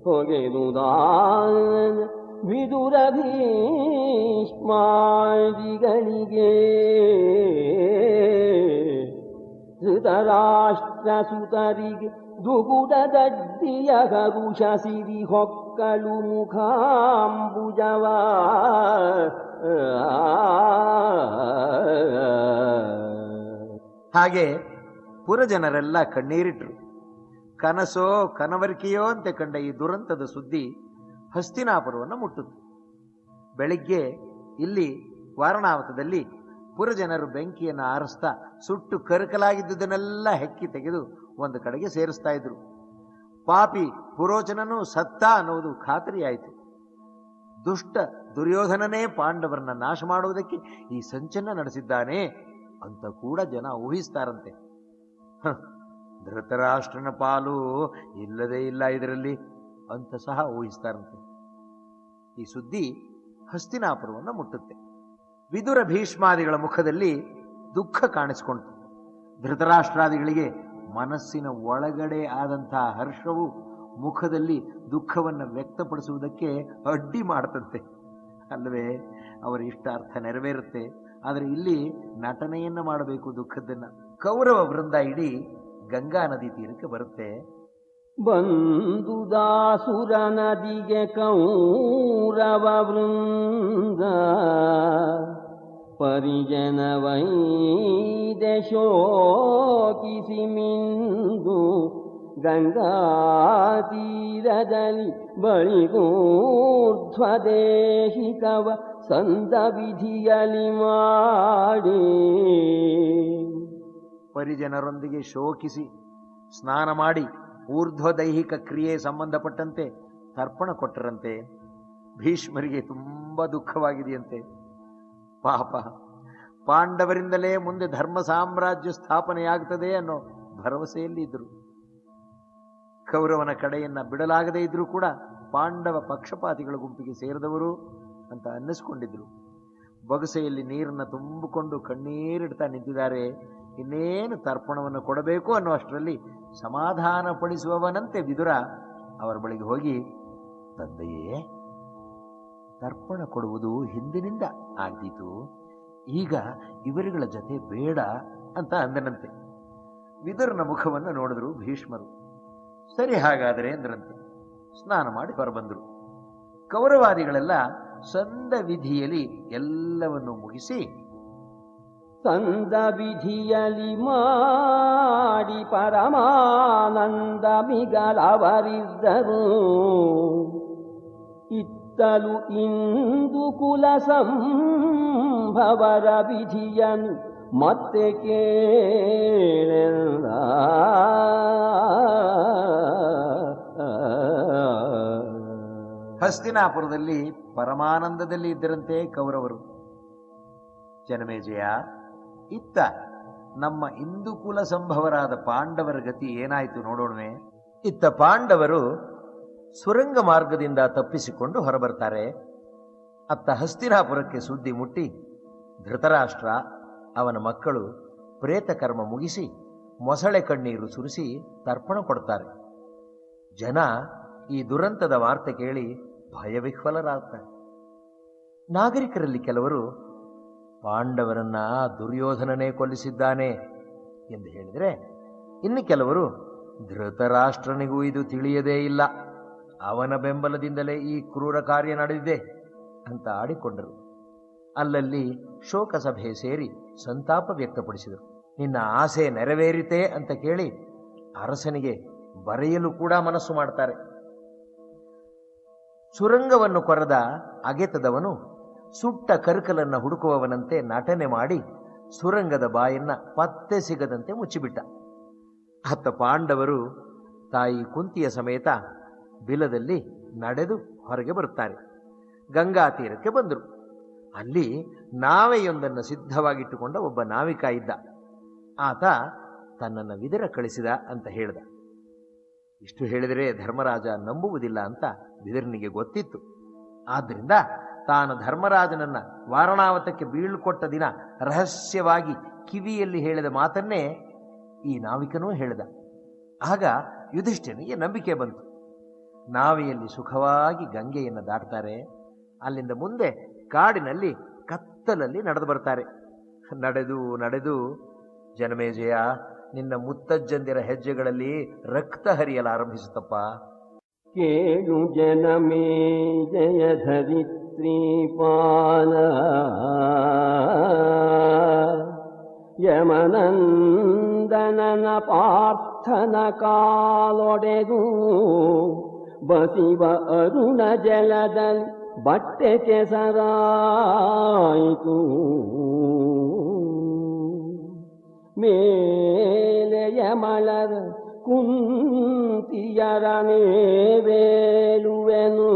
ಹೊಗೆದುದಾನನ ವಿದುರ ಭೀಷ್ಮಾದಿಗಳಿಗೆ ಧೃತರಾಷ್ಟ್ರ ಸುತರಿಗೆ ದುಗುಡ ದಡ್ಡಿಯ ಹರುಷ ಸಿರಿ ಹೊಕ್ಕಳು ಮುಖಾಂಬುಜವ ಹಾಗೆ ಪುರಜನರೆಲ್ಲ ಕಣ್ಣೀರಿಟ್ರು. ಕನಸೋ ಕನವರಿಕೆಯೋ ಅಂತೆ ಕಂಡ ಈ ದುರಂತದ ಸುದ್ದಿ ಹಸ್ತಿನಾಪುರವನ್ನು ಮುಟ್ಟಿತು. ಬೆಳಿಗ್ಗೆ ಇಲ್ಲಿ ವಾರಣಾವತದಲ್ಲಿ ಪುರಜನರು ಬೆಂಕಿಯನ್ನು ಆರಿಸ್ತಾ ಸುಟ್ಟು ಕರಕಲಾಗಿದ್ದುದನ್ನೆಲ್ಲ ಹೆಕ್ಕಿ ತೆಗೆದು ಒಂದು ಕಡೆಗೆ ಸೇರಿಸ್ತಾ ಇದ್ರು. ಪಾಪಿ ಪುರೋಚನನು ಸತ್ತ ಅನ್ನುವುದು ಖಾತರಿಯಾಯಿತು. ದುಷ್ಟ ದುರ್ಯೋಧನನೇ ಪಾಂಡವರನ್ನ ನಾಶ ಮಾಡುವುದಕ್ಕೆ ಈ ಸಂಚನ್ನ ನಡೆಸಿದ್ದಾನೆ ಅಂತ ಕೂಡ ಜನ ಊಹಿಸ್ತಾರಂತೆ. ಧೃತರಾಷ್ಟ್ರನ ಪಾಲು ಇಲ್ಲದೇ ಇಲ್ಲ ಇದರಲ್ಲಿ ಅಂತ ಸಹ ಊಹಿಸ್ತಾರಂತೆ. ಈ ಸುದ್ದಿ ಹಸ್ತಿನಾಪುರವನ್ನು ಮುಟ್ಟುತ್ತೆ. ವಿದುರ ಭೀಷ್ಮಾದಿಗಳ ಮುಖದಲ್ಲಿ ದುಃಖ ಕಾಣಿಸಿಕೊಂಡಿತು. ಧೃತರಾಷ್ಟ್ರಾದಿಗಳಿಗೆ ಮನಸ್ಸಿನ ಒಳಗಡೆ ಆದಂತಹ ಹರ್ಷವು ಮುಖದಲ್ಲಿ ದುಃಖವನ್ನು ವ್ಯಕ್ತಪಡಿಸುವುದಕ್ಕೆ ಅಡ್ಡಿ ಮಾಡ್ತಂತೆ. ಅಲ್ಲವೇ ಅವರ ಇಷ್ಟಾರ್ಥ ನೆರವೇರುತ್ತೆ. ಆದರೆ ಇಲ್ಲಿ ನಟನೆಯನ್ನ ಮಾಡಬೇಕು ದುಃಖದನ್ನ. ಕೌರವ ವೃಂದ ಇಡೀ ಗಂಗಾ ನದಿ ತೀರಕ್ಕೆ ಬರುತ್ತೆ. ಬಂದುದಾಸುರ ನದಿಗೆ ಕೌರವ ವೃಂದ ಪರಿಜನ ವೈದೆ ಶೋಕಿಸಿ ಮಿಂದು ಗಂಗಾ ತೀರದಲ್ಲಿ ಬಳಿಗೂರ್ಧ್ವದೇಹಿಕವ ಸಂತ ವಿಧಿಯಲಿ ಮಾಡಿ ಪರಿಜನರೊಂದಿಗೆ ಶೋಕಿಸಿ ಸ್ನಾನ ಮಾಡಿ ಊರ್ಧ್ವದೈಹಿಕ ಕ್ರಿಯೆ ಸಂಬಂಧಪಟ್ಟಂತೆ ತರ್ಪಣ ಕೊಟ್ಟರಂತೆ. ಭೀಷ್ಮರಿಗೆ ತುಂಬ ದುಃಖವಾಗಿದೆಯಂತೆ. ಪಾಪ, ಪಾಂಡವರಿಂದಲೇ ಮುಂದೆ ಧರ್ಮ ಸಾಮ್ರಾಜ್ಯ ಸ್ಥಾಪನೆಯಾಗುತ್ತದೆ ಅನ್ನೋ ಭರವಸೆಯಲ್ಲಿ ಇದ್ರು. ಕೌರವನ ಕಡೆಯನ್ನ ಬಿಡಲಾಗದೇ ಇದ್ರೂ ಕೂಡ ಪಾಂಡವ ಪಕ್ಷಪಾತಿಗಳ ಗುಂಪಿಗೆ ಸೇರಿದವರು ಅಂತ ಅನ್ನಿಸ್ಕೊಂಡಿದ್ರು. ಬೊಗಸೆಯಲ್ಲಿ ನೀರನ್ನು ತುಂಬಿಕೊಂಡು ಕಣ್ಣೀರಿಡ್ತಾ ನಿಂತಿದ್ದಾರೆ. ಇನ್ನೇನು ತರ್ಪಣವನ್ನು ಕೊಡಬೇಕು ಅನ್ನೋ ಅಷ್ಟರಲ್ಲಿ ಸಮಾಧಾನ ಪಡಿಸುವವನಂತೆ ವಿದುರ ಅವರ ಬಳಿಗೆ ಹೋಗಿ, ತಂದೆಯೇ, ತರ್ಪಣ ಕೊಡುವುದು ಹಿಂದಿನಿಂದ ಆಗ್ದಿತು, ಈಗ ಇವರುಗಳ ಜೊತೆ ಬೇಡ ಅಂತ ಅಂದನಂತೆ. ವಿದುರನ ಮುಖವನ್ನು ನೋಡಿದ್ರು ಭೀಷ್ಮರು. ಸರಿ ಹಾಗಾದರೆ ಅಂದ್ರಂತೆ. ಸ್ನಾನ ಮಾಡಿ ಹೊರಬಂದರು. ಕೌರವಾದಿಗಳೆಲ್ಲ ಸಂದ ವಿಧಿಯಲ್ಲಿ ಎಲ್ಲವನ್ನು ಮುಗಿಸಿ ಸಂದ ವಿಧಿಯಲಿ ಮಾಡಿ ಪರಮಾನಂದ ಮಿಗಲವರಿದ್ದರು. ಇತ್ತಲು ಇಂದು ಕುಲ ಸಂಭವರ ವಿಧಿಯನು ಮತ್ತೆ ಕೇಳೆಲ್ಲ. ಹಸ್ತಿನಾಪುರದಲ್ಲಿ ಪರಮಾನಂದದಲ್ಲಿ ಇದ್ದರಂತೆ ಕೌರವರು. ಜನಮೇಜಯ, ಇತ್ತ ನಮ್ಮ ಇಂದುಕುಲ ಸಂಭವರಾದ ಪಾಂಡವರ ಗತಿ ಏನಾಯಿತು ನೋಡೋಣವೇ. ಇತ್ತ ಪಾಂಡವರು ಸುರಂಗ ಮಾರ್ಗದಿಂದ ತಪ್ಪಿಸಿಕೊಂಡು ಹೊರಬರ್ತಾರೆ. ಅತ್ತ ಹಸ್ತಿನಾಪುರಕ್ಕೆ ಸುದ್ದಿ ಮುಟ್ಟಿ ಧೃತರಾಷ್ಟ್ರ ಅವನ ಮಕ್ಕಳು ಪ್ರೇತ ಕರ್ಮ ಮುಗಿಸಿ ಮೊಸಳೆ ಕಣ್ಣೀರು ಸುರಿಸಿ ತರ್ಪಣ ಕೊಡ್ತಾರೆ. ಜನ ಈ ದುರಂತದ ವಾರ್ತೆ ಕೇಳಿ ಭಯವಿಹ್ವಲರಾಗ್ತಾರೆ. ನಾಗರಿಕರಲ್ಲಿ ಕೆಲವರು ಪಾಂಡವರನ್ನ ದುರ್ಯೋಧನನೇ ಕೊಲ್ಲಿಸಿದ್ದಾನೆ ಎಂದು ಹೇಳಿದರೆ, ಇನ್ನು ಕೆಲವರು ಧೃತರಾಷ್ಟ್ರನಿಗೂ ಇದು ತಿಳಿಯದೇ ಇಲ್ಲ, ಅವನ ಬೆಂಬಲದಿಂದಲೇ ಈ ಕ್ರೂರ ಕಾರ್ಯ ನಡೆದಿದೆ ಅಂತ ಆಡಿಕೊಂಡರು. ಅಲ್ಲಲ್ಲಿ ಶೋಕ ಸಭೆ ಸೇರಿ ಸಂತಾಪ ವ್ಯಕ್ತಪಡಿಸಿದರು. ನಿನ್ನ ಆಸೆ ನೆರವೇರಿತೆ ಅಂತ ಕೇಳಿ ಅರಸನಿಗೆ ಬರೆಯಲು ಕೂಡ ಮನಸ್ಸು ಮಾಡ್ತಾರೆ. ಸುರಂಗವನ್ನು ಕೊರೆದ ಅಗೆತದವನು ಸುಟ್ಟ ಕರ್ಕಲನ್ನು ಹುಡುಕುವವನಂತೆ ನಟನೆ ಮಾಡಿ ಸುರಂಗದ ಬಾಯನ್ನ ಪತ್ತೆ ಸಿಗದಂತೆ ಮುಚ್ಚಿಬಿಟ್ಟ. ಅತ್ತ ಪಾಂಡವರು ತಾಯಿ ಕುಂತಿಯ ಸಮೇತ ಬಿಲದಲ್ಲಿ ನಡೆದು ಹೊರಗೆ ಬರುತ್ತಾರೆ. ಗಂಗಾ ತೀರಕ್ಕೆ ಬಂದರು. ಅಲ್ಲಿ ನಾವೆಯೊಂದನ್ನು ಸಿದ್ಧವಾಗಿಟ್ಟುಕೊಂಡ ಒಬ್ಬ ನಾವಿಕ ಇದ್ದ. ಆತ ತನ್ನನ್ನು ವಿದುರ ಕಳಿಸಿದ ಅಂತ ಹೇಳಿದ. ಇಷ್ಟು ಹೇಳಿದರೆ ಧರ್ಮರಾಜ ನಂಬುವುದಿಲ್ಲ ಅಂತ ವಿದುರನಿಗೆ ಗೊತ್ತಿತ್ತು. ಆದ್ದರಿಂದ ತಾನು ಧರ್ಮರಾಜನನ್ನ ವಾರಣಾವತಕ್ಕೆ ಬೀಳ್ಕೊಟ್ಟ ದಿನ ರಹಸ್ಯವಾಗಿ ಕಿವಿಯಲ್ಲಿ ಹೇಳಿದ ಮಾತನ್ನೇ ಈ ನಾವಿಕನೂ ಹೇಳಿದ. ಆಗ ಯುಧಿಷ್ಠಿರನಿಗೆ ನಂಬಿಕೆ ಬಂತು. ನಾವೆಯಲ್ಲಿ ಸುಖವಾಗಿ ಗಂಗೆಯನ್ನು ದಾಟ್ತಾರೆ. ಅಲ್ಲಿಂದ ಮುಂದೆ ಕಾಡಿನಲ್ಲಿ ಕತ್ತಲಲ್ಲಿ ನಡೆದು ಬರ್ತಾರೆ. ನಡೆದು ನಡೆದು ಜನಮೇಜಯ, ನಿನ್ನ ಮುತ್ತಜ್ಜಂದಿರ ಹೆಜ್ಜೆಗಳಲ್ಲಿ ರಕ್ತ ಹರಿಯಲಾರಂಭಿಸುತ್ತಪ್ಪ. ಕೇಳು ಜನಮೇಜಯ ಧರಿತ್ರೀಪಾಲ, ಯಮನಂದನನ ಪಾರ್ಥನ ಕಾಲೊಡೆದು ಬಸಿವ ಅರುಣ ಜಲದಲ್ಲಿ ಬಟ್ಟೆ ಕೆಸರಾಯಿತು. ಮೇಲೆಯ ಮಳರ ಕುಂತಿಯರನೇ ವೇಲುವೆನು,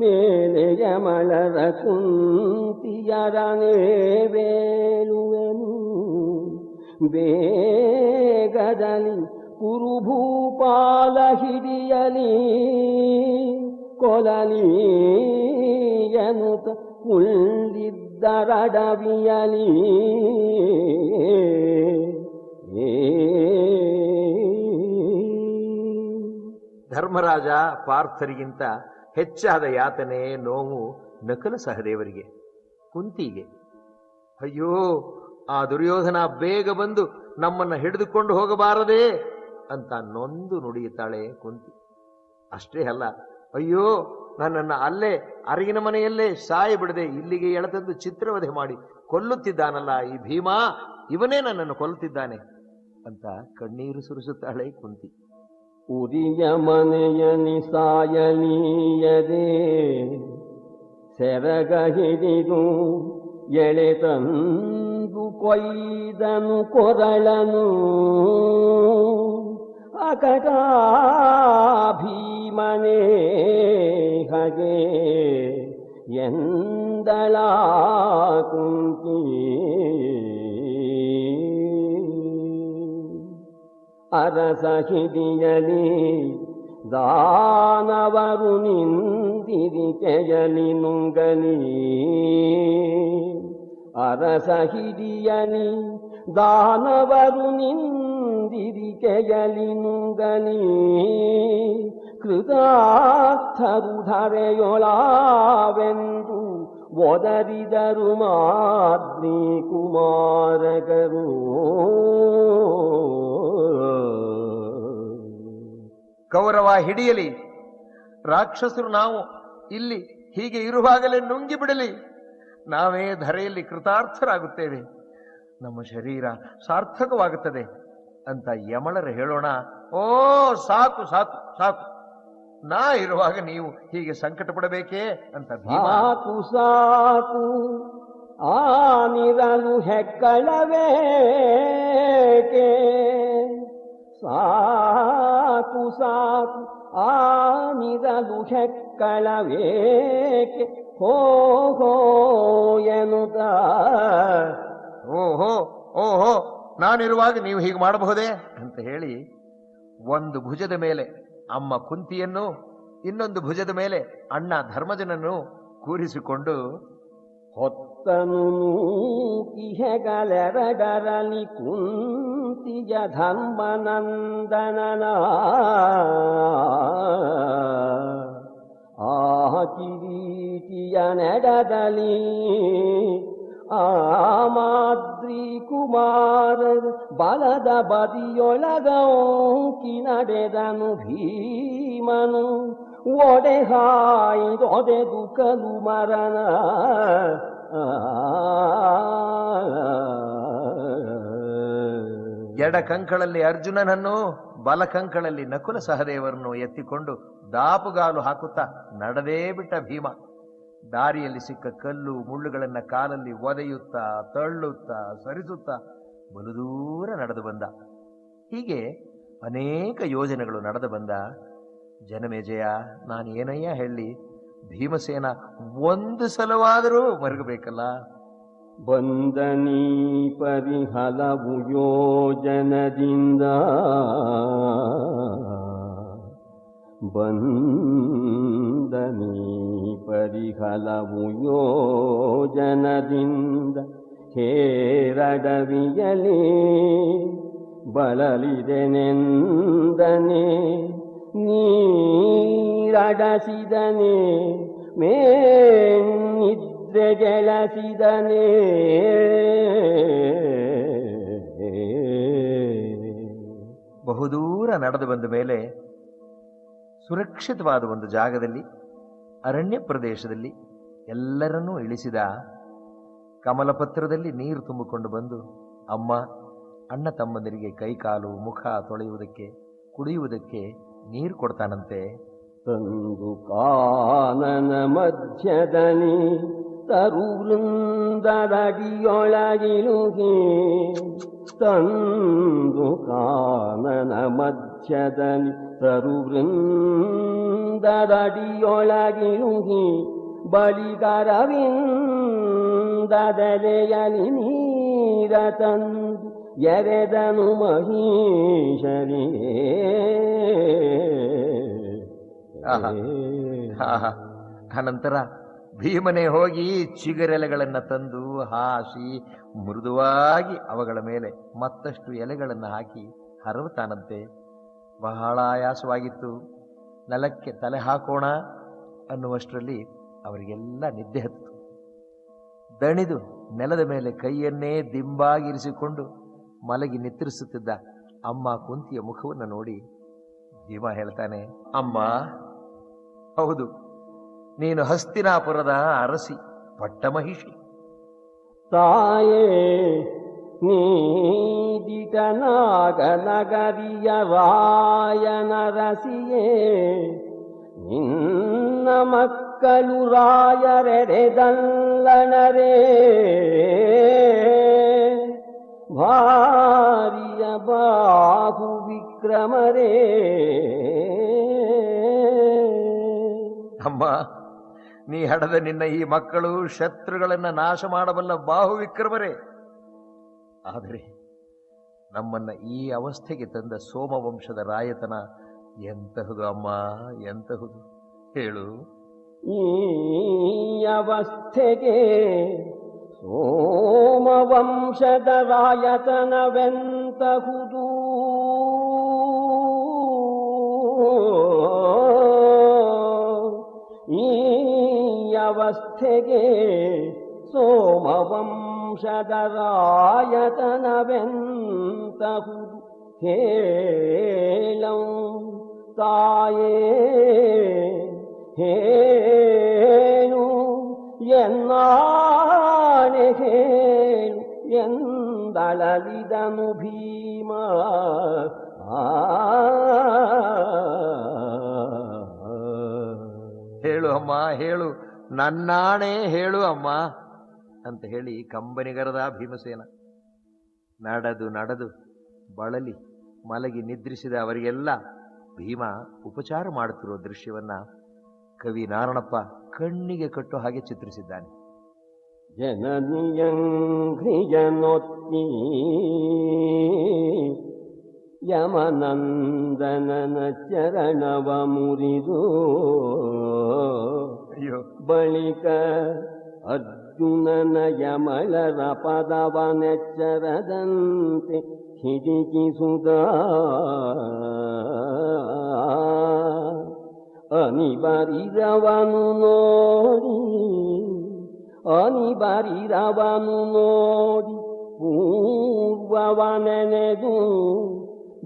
ಮೇಲೆಯ ಮಳರ ಕುಂತಿಯರನೇ ವೇಲುವೆನು. ಬೇಗದಲ್ಲಿ ಕುರುಭೂಪಾಲ ಹಿಡಿಯಲಿ ಕೊಲಲಿ ಎನ್ನುತ್ತ ಕುಳ್ಳಿದ್ದರಡವಿಯಲಿ. ಧರ್ಮರಾಜ ಪಾರ್ಥರಿಗಿಂತ ಹೆಚ್ಚಾದ ಯಾತನೆ ನೋವು ನಕಲ ಸಹದೇವರಿಗೆ, ಕುಂತಿಗೆ. ಅಯ್ಯೋ, ಆ ದುರ್ಯೋಧನ ಬೇಗ ಬಂದು ನಮ್ಮನ್ನು ಹಿಡಿದುಕೊಂಡು ಹೋಗಬಾರದೇ ಅಂತ ನೊಂದು ನುಡಿಯುತ್ತಾಳೆ ಕುಂತಿ. ಅಷ್ಟೇ ಅಲ್ಲ, ಅಯ್ಯೋ ನನ್ನನ್ನು ಅಲ್ಲೇ ಅರಿಗಿನ ಮನೆಯಲ್ಲೇ ಸಾಯ ಬಿಡದೆ ಇಲ್ಲಿಗೆ ಎಳೆತಂದು ಚಿತ್ರವಧೆ ಮಾಡಿ ಕೊಲ್ಲುತ್ತಿದ್ದಾನಲ್ಲ ಈ ಭೀಮಾ, ಇವನೇ ನನ್ನನ್ನು ಕೊಲ್ಲುತ್ತಿದ್ದಾನೆ ಅಂತ ಕಣ್ಣೀರು ಸುರಿಸುತ್ತಾಳೆ ಕುಂತಿ. ಉರಿಯ ಮನೆಯನಿ ಸಾಯನೀಯದೆ ಸೆರಗ ಹಿಡಿದು ಎಳೆತಂದು ಕೊಯ್ದನು ಕೊರಳನು. ಅಕಟ ಭೀಮನೇ ಹಗೆ ಎಂದಳ ಕುಂತಿ. ಅರಸ ಹಿಡಿಯಲಿ ದಾನವರು ನಿಂದಿರಿಕೆಯಲಿ ನುಂಗಲಿ. ಅರಸ ಹಿಡಿಯಲಿ ದಾನವರು ನಿಂದಿರಿಕೆಯಲಿ ನುಂಗಲಿ. ಕೃತಾರ್ಥರು ಧರೆಯೊಳವೆಂದು ಒದರಿದರು ಮಾದ್ರಿ ಕುಮಾರಕರು. ಕೌರವ ಹಿಡಿಯಲಿ, ರಾಕ್ಷಸರು ನಾವು ಇಲ್ಲಿ ಹೀಗೆ ಇರುವಾಗಲೇ ನುಂಗಿ ಬಿಡಲಿ, ನಾವೇ ಧರೆಯಲ್ಲಿ ಕೃತಾರ್ಥರಾಗುತ್ತೇವೆ, ನಮ್ಮ ಶರೀರ ಸಾರ್ಥಕವಾಗುತ್ತದೆ ಅಂತ ಯಮಳರು ಹೇಳೋಣ. ಓ ಸಾಕು ಸಾಕು ಸಾಕು, ನಾ ಇರುವಾಗ ನೀವು ಹೀಗೆ ಸಂಕಟ ಪಡಬೇಕೇ ಅಂತ ಸಾಕು ಸಾಕು ಆನಿರಲು ಹೆಕ್ಕಳವೇಕೆ, ಸಾಕು ಸಾಕು ಆನಿರಲು ಹೆಕ್ಕಳವೇಕೆ, ಹೋ ಹೋ ಎನ್ನುತ್ತ. ಓಹೋ ಓಹೋ, ನಾನಿರುವಾಗ ನೀವು ಹೀಗೆ ಮಾಡಬಹುದೇ ಅಂತ ಹೇಳಿ ಒಂದು ಭುಜದ ಮೇಲೆ ಅಮ್ಮ ಕುಂತಿಯನ್ನು, ಇನ್ನೊಂದು ಭುಜದ ಮೇಲೆ ಅಣ್ಣ ಧರ್ಮಜನನ್ನು ಕೂರಿಸಿಕೊಂಡು ಹೊತ್ತನು ನೂಕಿಹೆಗಳೆರಡರಲಿ ಕುಂತಿಯ ಧರ್ಮನಂದನನ ಆ ಕಿರೀಟಿಯ ನೆಡದಲ್ಲಿ ಆ ಮಾದ್ರಿ ಕುಮಾರ ಬಲದ ಬದಿಯೊಳಗೌಕಿ ನಡೆದನು ಭೀಮನು, ಒಡೆ ಹಾಯ್ದೊದೆದು ಕಲು ಮರಣ. ಎಡ ಕಂಕಳಲ್ಲಿ ಅರ್ಜುನನನ್ನು, ಬಲ ಕಂಕಳಲ್ಲಿ ನಕುಲ ಸಹದೇವರನ್ನು ಎತ್ತಿಕೊಂಡು ದಾಪುಗಾಲು ಹಾಕುತ್ತಾ ನಡೆದೇ ಬಿಟ್ಟ ಭೀಮ. ದಾರಿಯಲ್ಲಿ ಸಿಕ್ಕ ಕಲ್ಲು ಮುಳ್ಳುಗಳನ್ನ ಕಾಲಲ್ಲಿ ಒದೆಯುತ್ತಾ ತಳ್ಳುತ್ತಾ ಸರಿಸುತ್ತಾ ಬಲು ದೂರ ನಡೆದು ಬಂದ. ಹೀಗೆ ಅನೇಕ ಯೋಜನೆಗಳು ನಡೆದು ಬಂದ. ಜನಮೇಜಯ, ನಾನು ಏನಯ್ಯ ಹೇಳಿ, ಭೀಮಸೇನ ಒಂದು ಸಲವಾದರೂ ಮರುಗಬೇಕಲ್ಲ. ಬಂದನೀ ಪರಿಹಲವು ಯೋಜನದಿಂದ, ಬಂದನೀ ಪರಿಹಲವು ಯೋಜನದಿಂದ, ಹೇರಡವಿಯಲಿ ಬಳಲಿದೆನೆಂದನೆ, ನೀರಡಸಿದನೆ ಮೇನಿದ್ರೆಗೆಳಸಿದನೆ. ಬಹುದೂರ ನಡೆದು ಬಂದ ಮೇಲೆ ಸುರಕ್ಷಿತವಾದ ಒಂದು ಜಾಗದಲ್ಲಿ, ಅರಣ್ಯ ಪ್ರದೇಶದಲ್ಲಿ ಎಲ್ಲರನ್ನೂ ಇಳಿಸಿದ. ಕಮಲಪತ್ರದಲ್ಲಿ ನೀರು ತುಂಬಿಕೊಂಡು ಬಂದು ಅಮ್ಮ ಅಣ್ಣ ತಮ್ಮಂದರಿಗೆ ಕೈಕಾಲು ಮುಖ ತೊಳೆಯುವುದಕ್ಕೆ ಕುಡಿಯುವುದಕ್ಕೆ ನೀರು ಕೊಡ್ತಾನಂತೆ. ತಂದು ಕಾನನ ಮಧ್ಯದಲ್ಲಿ ತರುವೃಂದರಡಿಯೊಳಗಿಳುಗಿ, ತಂದು ಕಾನನ ಮಧ್ಯದಲ್ಲಿ ತರುವೃಂದರಡಿಯೊಳಗಿಳುಗಿ, ಬಳಿಗರವಿಂದದೆಲೆಯಲಿ ನೀರ ತಂದು ಎರೆದನು ಮಹೀಶರಿಗೆ. ಅನಂತರ ಭೀಮನೆ ಹೋಗಿ ಚಿಗುರೆಲೆಗಳನ್ನು ತಂದು ಹಾಸಿ ಮೃದುವಾಗಿ ಅವುಗಳ ಮೇಲೆ ಮತ್ತಷ್ಟು ಎಲೆಗಳನ್ನು ಹಾಕಿ ಹರವುತ್ತಾನಂತೆ. ಬಹಳ ಆಯಾಸವಾಗಿತ್ತು. ನೆಲಕ್ಕೆ ತಲೆ ಹಾಕೋಣ ಅನ್ನುವಷ್ಟರಲ್ಲಿ ಅವರಿಗೆಲ್ಲ ನಿದ್ದೆ ಹತ್ತು. ದಣಿದು ನೆಲದ ಮೇಲೆ ಕೈಯನ್ನೇ ದಿಂಬಾಗಿರಿಸಿಕೊಂಡು ಮಲಗಿ ನಿದ್ರಿಸುತ್ತಿದ್ದ ಅಮ್ಮ ಕುಂತಿಯ ಮುಖವನ್ನು ನೋಡಿ ಭೀಮ ಹೇಳ್ತಾನೆ, ಅಮ್ಮ, ಹೌದು, ನೀನು ಹಸ್ತಿನಾಪುರದ ಅರಸಿ, ಪಟ್ಟಮಹಿಷಿ. ತಾಯೇ ನೀದಿಟನಾಗ ನಗರಿಯ ರಾಯನ ರಸಿಯೇ, ನಿನ್ನ ಮಕ್ಕಳು ರಾಯರೆಡೆದಲ್ಲಣರೇ, ಭಾರಿಯ ಬಾಹು ವಿಕ್ರಮರೇ. ಅಮ್ಮ, ನೀ ಹಡದ ನಿನ್ನ ಈ ಮಕ್ಕಳು ಶತ್ರುಗಳನ್ನ ನಾಶ ಮಾಡಬಲ್ಲ ಬಾಹು ವಿಕ್ರಮರೇ. ಆದರೆ ನಮ್ಮನ್ನ ಈ ಅವಸ್ಥೆಗೆ ತಂದ ಸೋಮವಂಶದ ರಾಯತನ ಎಂತಹುದು ಅಮ್ಮ, ಎಂತಹುದು ಹೇಳು. ಈ ಅವಸ್ಥೆಗೆ ಸೋಮವಂಶದ ರಾಯತನವೆಂತಹುದು, ವ್ಯವಸ್ಥೆಗೆ ಸೋಮವಂಶದ ರಾಯತನವೆಂತಹುದು ಹೇಳಂ ತಾಯೇ ಹೇಳು ಎನ್ನಾಣೆ ಹೇಳು ಎಂದಳಲಿದನು ಭೀಮ. ಹೇಳು ಅಮ್ಮ ಹೇಳು, ನನ್ನಾಣೆ ಹೇಳು ಅಮ್ಮ ಅಂತ ಹೇಳಿ ಕಂಬನಿಗರದ ಭೀಮಸೇನ ನಡೆದು ನಡೆದು ಬಳಲಿ ಮಲಗಿ ನಿದ್ರಿಸಿದ ಅವರಿಗೆಲ್ಲ ಭೀಮ ಉಪಚಾರ ಮಾಡುತ್ತಿರುವ ದೃಶ್ಯವನ್ನ ಕವಿ ನಾರಣಪ್ಪ ಕಣ್ಣಿಗೆ ಕಟ್ಟು ಹಾಗೆ ಚಿತ್ರಿಸಿದ್ದಾನೆ. ಜನನಿಯಂಘ್ರಿಯನೊತ್ತಿ ಯಮನಂದನನ ಚರಣವ ಮುರಿದು ಬಳಿಕ ಅರ್ಜುನನ ಯಮಳರ ಪದವನೆಚ್ಚರದಂತೆ ಹಿಡಿಕಿಸುದ ಅನಿಬರಿರವನು ನೋಡಿ ಪೂರ್ವವನೆನೆದು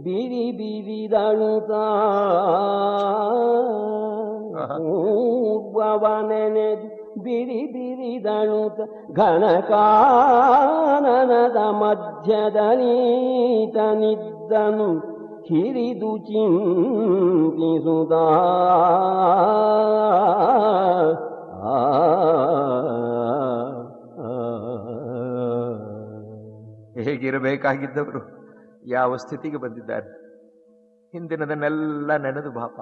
ಬಿರಿ ಬಿರಿದಳುತ್ತ ಪೂರ್ವವನೆನೆದು ಬಿರಿ ಬಿರಿದಳುತ್ತ ಘನಕಾನನದ ಮಧ್ಯದನೀತನಿದ್ದನು ಹಿರಿದು ಚಿಂತಿಸುತ್ತ ಹೇಗಿರಬೇಕಾಗಿದ್ದವರು ಯಾವ ಸ್ಥಿತಿಗೆ ಬಂದಿದ್ದಾರೆ. ಹಿಂದಿನದನ್ನೆಲ್ಲ ನೆನೆದು ಪಾಪ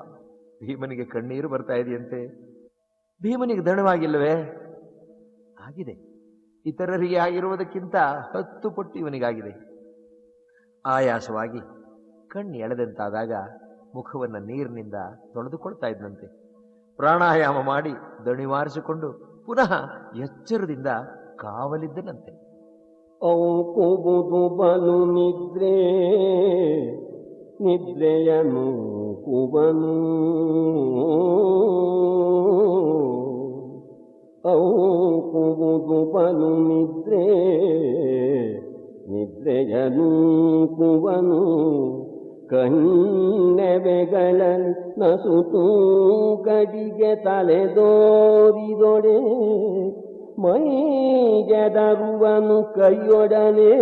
ಭೀಮನಿಗೆ ಕಣ್ಣೀರು ಬರ್ತಾ ಇದೆಯಂತೆ. ಭೀಮನಿಗೆ ದಣವಾಗಿಲ್ಲವೇ? ಆಗಿದೆ. ಇತರರಿಗೆ ಆಗಿರುವುದಕ್ಕಿಂತ 10 ಪಟ್ಟು ಇವನಿಗಾಗಿದೆ. ಆಯಾಸವಾಗಿ ಕಣ್ಣು ಎಳೆದಂತಾದಾಗ ಮುಖವನ್ನು ನೀರಿನಿಂದ ತೊಳೆದುಕೊಳ್ತಾ ಇದ್ದಂತೆ. ಪ್ರಾಣಾಯಾಮ ಮಾಡಿ ದಣಿವಾರಿಸಿಕೊಂಡು ಪುನಃ ಎಚ್ಚರದಿಂದ ಕಾವಲಿದ್ದನಂತೆ. ಔಕುಬುದು ಬಲು ನಿದ್ರೆಯನು ಕುಬನು ಔಕುಬುದು ಬಲು ನಿದ್ರೆಯನು ಕುಬನು ಕಣ್ಣೆವೆಗಳಲ್ಲಿ ನಸುತೂ ಕಡಿಗೆ ತಲೆದೋರಿದೊಡೆ ಮೈಗೆದರುವನು ಕೈಯೊಡನೆ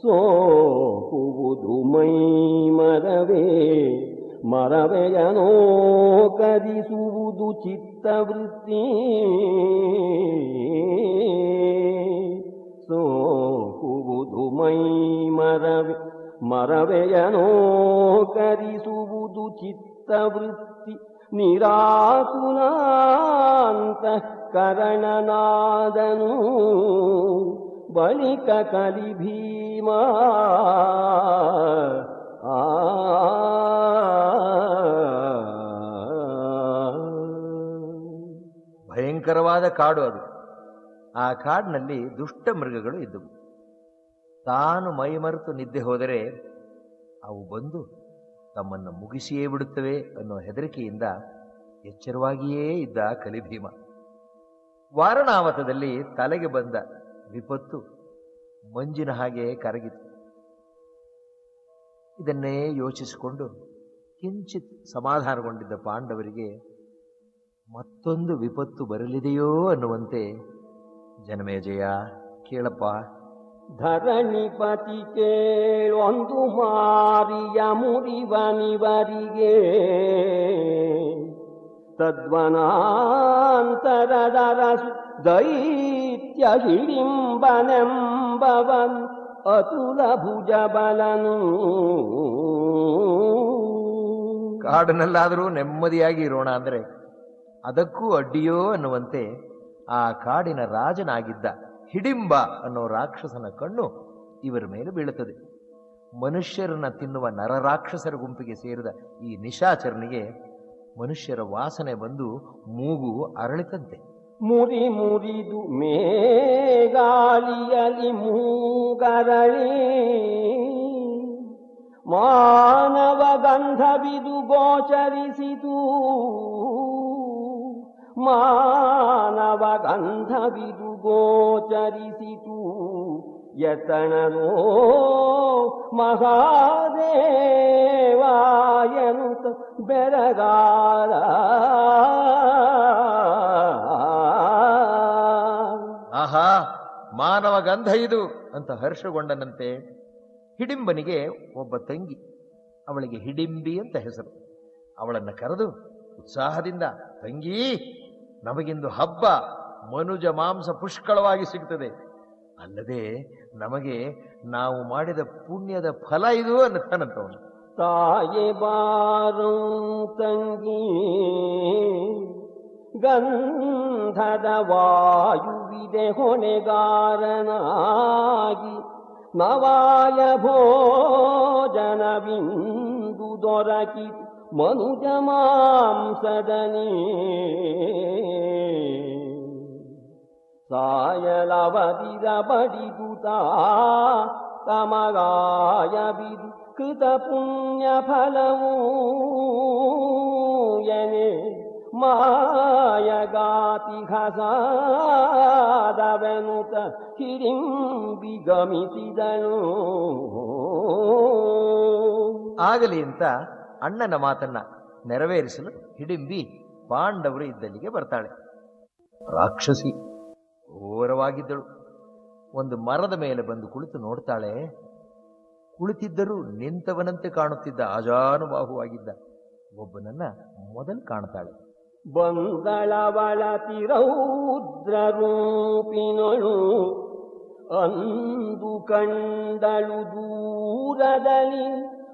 ಸೋಕುವುದು ಮೈ ಮರವೆಯನೋ ಕರಿಸುವುದು ಚಿತ್ತವೃತ್ತಿ ಸೋಕುವುದು ಮೈ ಮರವೆಯನೋ ಕರಿಸುವುದು ಚಿತ್ತವೃತ್ತಿ ನಿರಾಕುಲಾಂತ ಕರಣನಾದನು ಬಳಿಕ ಕಲಿ ಭೀಮ ಭಯಂಕರವಾದ ಕಾಡು ಅದು. ಆ ಕಾಡಿನಲ್ಲಿ ದುಷ್ಟ ಮೃಗಗಳು ಇದ್ದವು. ತಾನು ಮೈಮರೆತು ನಿದ್ದೆ ಹೋದರೆ ಅವು ಬಂದು ತಮ್ಮನ್ನು ಮುಗಿಸಿಯೇ ಬಿಡುತ್ತವೆ ಅನ್ನೋ ಹೆದರಿಕೆಯಿಂದ ಎಚ್ಚರವಾಗಿಯೇ ಇದ್ದ ಕಲಿಭೀಮ. ವಾರಣಾವತದಲ್ಲಿ ತಲೆಗೆ ಬಂದ ವಿಪತ್ತು ಮಂಜಿನ ಹಾಗೆ ಕರಗಿತು. ಇದನ್ನೇ ಯೋಚಿಸಿಕೊಂಡು ಕಿಂಚಿತ್ ಸಮಾಧಾನಗೊಂಡಿದ್ದ ಪಾಂಡವರಿಗೆ ಮತ್ತೊಂದು ವಿಪತ್ತು ಬರಲಿದೆಯೋ ಅನ್ನುವಂತೆ, ಜನಮೇಜಯ ಕೇಳಪ್ಪ, ಧರಣಿಪತಿ ಕೇಳೊಂದು ಮಾರಿಯ ಮುರಿವನಿವರಿಗೆ ತದ್ವನಾಂತರದರಸು ದೈತ್ಯ ಹಿಡಿಂಬನೆಂಬವನ್ ಅತುಲ ಭುಜಬಲನು. ಕಾಡಿನಲ್ಲಾದರೂ ನೆಮ್ಮದಿಯಾಗಿ ಇರೋಣ ಅಂದರೆ ಅದಕ್ಕೂ ಅಡ್ಡಿಯೋ ಅನ್ನುವಂತೆ ಆ ಕಾಡಿನ ರಾಜನಾಗಿದ್ದ ಹಿಡಿಂಬ ಅನ್ನೋ ರಾಕ್ಷಸನ ಕಣ್ಣು ಇವರ ಮೇಲೆ ಬೀಳುತ್ತದೆ. ಮನುಷ್ಯರನ್ನ ತಿನ್ನುವ ನರರಾಕ್ಷಸರ ಗುಂಪಿಗೆ ಸೇರಿದ ಈ ನಿಶಾಚರನಿಗೆ ಮನುಷ್ಯರ ವಾಸನೆ ಬಂದು ಮೂಗು ಅರಳಿತಂತೆ. ಮುರಿದು ಮೇಗಾಲಿಯಲಿ ಮೂಗರಳಿ ಮಾನವ ಗಂಧವಿದು ಗೋಚರಿಸಿತು ಮಾನವ ಗಂಧವಿದು ಗೋಚರಿಸಿತು ಯತನೋ ಮಹಾದೇವಾಯನುತ ಬೆರಗಾರ ಆಹಾ, ಮಾನವ ಗಂಧ ಇದು ಅಂತ ಹರ್ಷಗೊಂಡನಂತೆ. ಹಿಡಿಂಬನಿಗೆ ಒಬ್ಬ ತಂಗಿ, ಅವಳಿಗೆ ಹಿಡಿಂಬಿ ಅಂತ ಹೆಸರು. ಅವಳನ್ನು ಕರೆದು ಉತ್ಸಾಹದಿಂದ, ತಂಗಿ, ನಮಗಿಂದು ಹಬ್ಬ, ಮನುಜ ಮಾಂಸ ಪುಷ್ಕಳವಾಗಿ ಸಿಗ್ತದೆ, ಅಲ್ಲದೆ ನಮಗೆ ನಾವು ಮಾಡಿದ ಪುಣ್ಯದ ಫಲ ಇದು ಅನ್ನತಾನಂತವನು. ತಾಯೆ ಬಾರು ತಂಗಿ, ಗಂಧದ ವಾಯುವಿದೆ ಹೊಣೆಗಾರನಾಗಿ, ನವಾಯ ಭೋಜನವಿಂದು ದೊರಕಿತು ಮನುಜ ಮಾಂಸದನಿ. ಸಾಯಲವದಿರ ಬಡಿದುತ ತಮಗಾಯ ಬಿದು ಕೃತ ಪುಣ್ಯ ಫಲವೂ ಎನೆ ಮಾಯಗಾತಿ ಹಸಾದವೆನುತ ಹಿರಿಂಬಿ ಗಮಿಸಿದನು. ಆಗಲಿ ಅಂತ ಅಣ್ಣನ ಮಾತನ್ನ ನೆರವೇರಿಸಲು ಹಿಡಿಂಬಿ ಪಾಂಡವರು ಇದ್ದಲ್ಲಿಗೆ ಬರ್ತಾಳೆ. ರಾಕ್ಷಸಿ ಘೋರವಾಗಿದ್ದಳು. ಒಂದು ಮರದ ಮೇಲೆ ಬಂದು ಕುಳಿತು ನೋಡ್ತಾಳೆ. ಕುಳಿತಿದ್ದರೂ ನಿಂತವನಂತೆ ಕಾಣುತ್ತಿದ್ದ ಆಜಾನುಬಾಹುವಾಗಿದ್ದ ಒಬ್ಬನನ್ನ ಮೊದಲು ಕಾಣ್ತಾಳೆ. ಬಂದಳವಳ ತಿರೌದ್ರ ರೂಪಿನಳು, ಅಂದು ಕಂಡಳು ದೂರದಲ್ಲಿ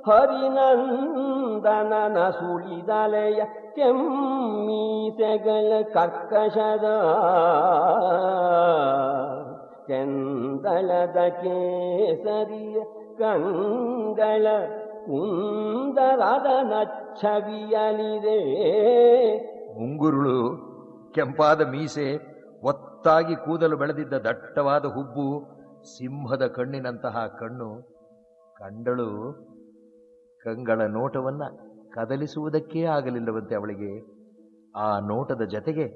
ಹರಿನಂದನನ ಸುಳಿದಲೆಯ ಕೆಮ್ಮೀಸೆಗಳ ಕರ್ಕಶದ ಕೆಂದಳದ ಕೇಸರಿಯ ಕಂಗಳ ಕುಂದರದ ನಚ್ಛವಿಯಲಿದೆ. ಮುಂಗುರುಳು, ಕೆಂಪಾದ ಮೀಸೆ, ಒತ್ತಾಗಿ ಕೂದಲು ಬೆಳೆದಿದ್ದ ದಟ್ಟವಾದ ಹುಬ್ಬು, ಸಿಂಹದ ಕಣ್ಣಿನಂತಹ ಕಣ್ಣು. ಕಂಡಳು. ಕಂಗಳ ನೋಟವನ್ನ ಕದಲಿಸುವುದಕ್ಕೇ ಆಗಲಿಲ್ಲವಂತೆ ಅವಳಿಗೆ. ಆ ನೋಟದ ಜತೆಗೆ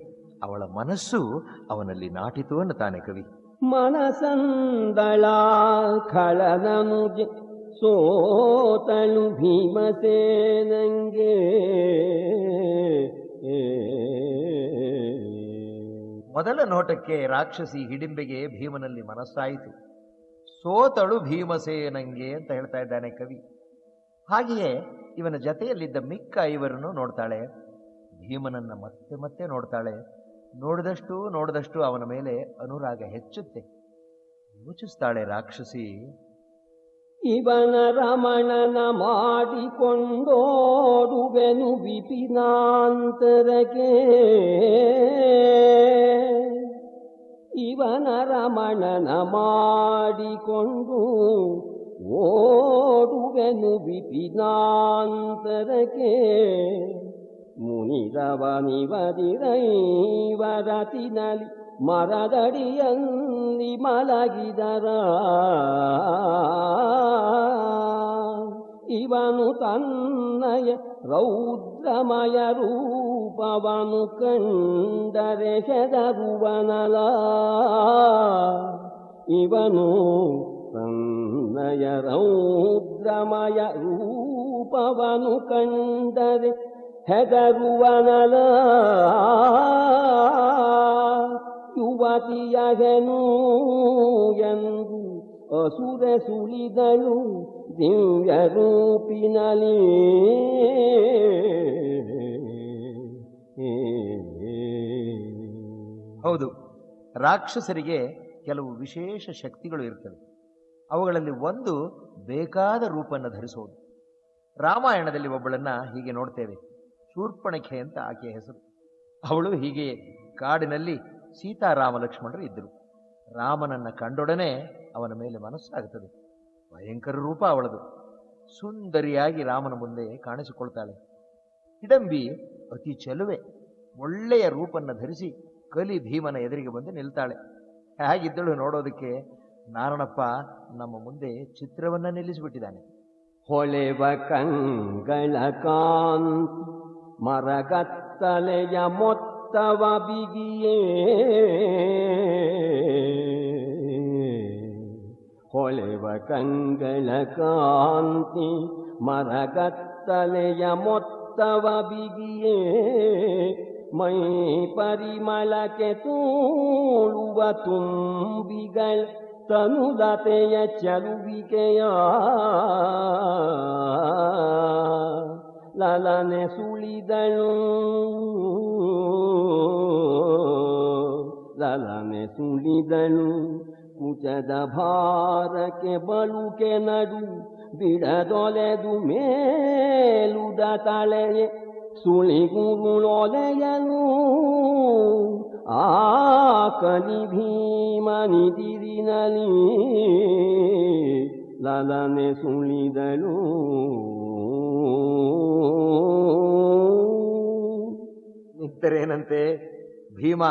ಅವಳ ಮನಸ್ಸು ಅವನಲ್ಲಿ ನಾಟಿತು ಅನ್ನತಾನೆ ಕವಿ. ಮನಸಂದಳ ಖಳನನು ಸೋತಳು ಭೀಮಸೇನಂಗೆ. ಮೊದಲ ನೋಟಕ್ಕೆ ರಾಕ್ಷಸಿ ಹಿಡಿಂಬೆಗೆ ಭೀಮನಲ್ಲಿ ಮನಸ್ಸಾಯಿತು. ಸೋತಳು ಭೀಮಸೇನಂಗೆ ಅಂತ ಹೇಳ್ತಾ ಇದ್ದಾನೆ ಕವಿ. ಹಾಗೆಯೇ ಇವನ ಜತೆಯಲ್ಲಿದ್ದ ಮಿಕ್ಕ ಐವರನ್ನು ನೋಡ್ತಾಳೆ. ಭೀಮನನ್ನ ಮತ್ತೆ ಮತ್ತೆ ನೋಡ್ತಾಳೆ. ನೋಡಿದಷ್ಟು ಅವನ ಮೇಲೆ ಅನುರಾಗ ಹೆಚ್ಚುತ್ತೆ. ಯೋಚಿಸ್ತಾಳೆ ರಾಕ್ಷಸಿ, ಇವನ ರಮಣನ ಮಾಡಿಕೊಂಡೋಡುವೆನು ವಿಪಿನಾಂತರಕ್ಕೆ. ಇವನ ರಮಣನ ಮಾಡಿಕೊಂಡು ಓಡುವೆನು ವಿಪಿನಾಂತರಕ್ಕೆ. ಮುನಿರವನಿವದಿರೈವರತಿನಲಿ ಮರದಡಿಯಲ್ಲಿ ಮಲಗಿದರ. ಇವನು ತನ್ನಯ ರೌದ್ರಮಯ ರೂಪವನು ಕಂಡರೆ ಹೆದರುವನಲ. ಇವನು ತನ್ನಯ ರೌದ್ರಮಯ ರೂಪವನು ಕಂಡರೆ ಹೆದರುವನಲ. ಯುವತಿಯಗೆನು ಎಂದು ಅಸುರ ಸುಳಿದಳು ದಿವ್ಯ ರೂಪಿನಲಿ. ಹೌದು, ರಾಕ್ಷಸರಿಗೆ ಕೆಲವು ವಿಶೇಷ ಶಕ್ತಿಗಳು ಇರ್ತವೆ. ಅವುಗಳಲ್ಲಿ ಒಂದು ಬೇಕಾದ ರೂಪನ್ನು ಧರಿಸೋದು. ರಾಮಾಯಣದಲ್ಲಿ ಒಬ್ಬಳನ್ನ ಹೀಗೆ ನೋಡ್ತೇವೆ, ಶೂರ್ಪಣಖೆ ಅಂತ ಆಕೆಯ ಹೆಸರು. ಅವಳು ಹೀಗೆ ಕಾಡಿನಲ್ಲಿ ಸೀತಾರಾಮ ಲಕ್ಷ್ಮಣರು ಇದ್ದರು. ರಾಮನನ್ನ ಕಂಡೊಡನೆ ಅವನ ಮೇಲೆ ಮನಸ್ಸಾಗುತ್ತದೆ. ಭಯಂಕರ ರೂಪ ಅವಳದು. ಸುಂದರಿಯಾಗಿ ರಾಮನ ಮುಂದೆ ಕಾಣಿಸಿಕೊಳ್ತಾಳೆ. ಹಿಡಂಬಿ ಅತಿ ಚೆಲುವೆ, ಒಳ್ಳೆಯ ರೂಪನ್ನ ಧರಿಸಿ ಕಲಿ ಭೀಮನ ಎದುರಿಗೆ ಬಂದು ನಿಲ್ತಾಳೆ. ಹೇಗಿದ್ದಳು ನೋಡೋದಕ್ಕೆ. ನಾರಣಪ್ಪ ನಮ್ಮ ಮುಂದೆ ಚಿತ್ರವನ್ನ ನಿಲ್ಲಿಸಿಬಿಟ್ಟಿದ್ದಾನೆ. ಹೊಳೆವ ಕಂಗಳ ಕಾಂತಿ ಮರಗತ್ತಲೆಯ ಮೊತ್ತವ ಬಿಗಿಯೇ ಹೊಳೆವ ಕಂಗಳ ಕಾಂತಿ ಮರಗತ್ತಲೆಯ ಮೊತ್ತವ ಬಿಗಿಯೇ ಮೈ ಪರಿಮಳಕ್ಕೆ ತೂಳುವ ತುಂಬಿಗಳ ತನುಲತೆಯ ಚಲುವಿಕೆಯ ಲಲನೆ ಸುಳಿದಳು ಲಲನೆ ಸುಳಿದಳು ಕುಚದ ಭಾರಕ್ಕೆ ಬಳುಕೆ ನಡು ಬಿಡದೊಲೆದು ಮೇಲುದ ತಳೆಯೇ ಸುಳಿಗುರುಳೊಲೆಯನು ಆ ಕಲಿ ಭೀಮನಿದಿರಿನಲಿ ಲಲನೆ ಸುಳಿದಳು. ನಿಂತರೇನಂತೆ? ಭೀಮ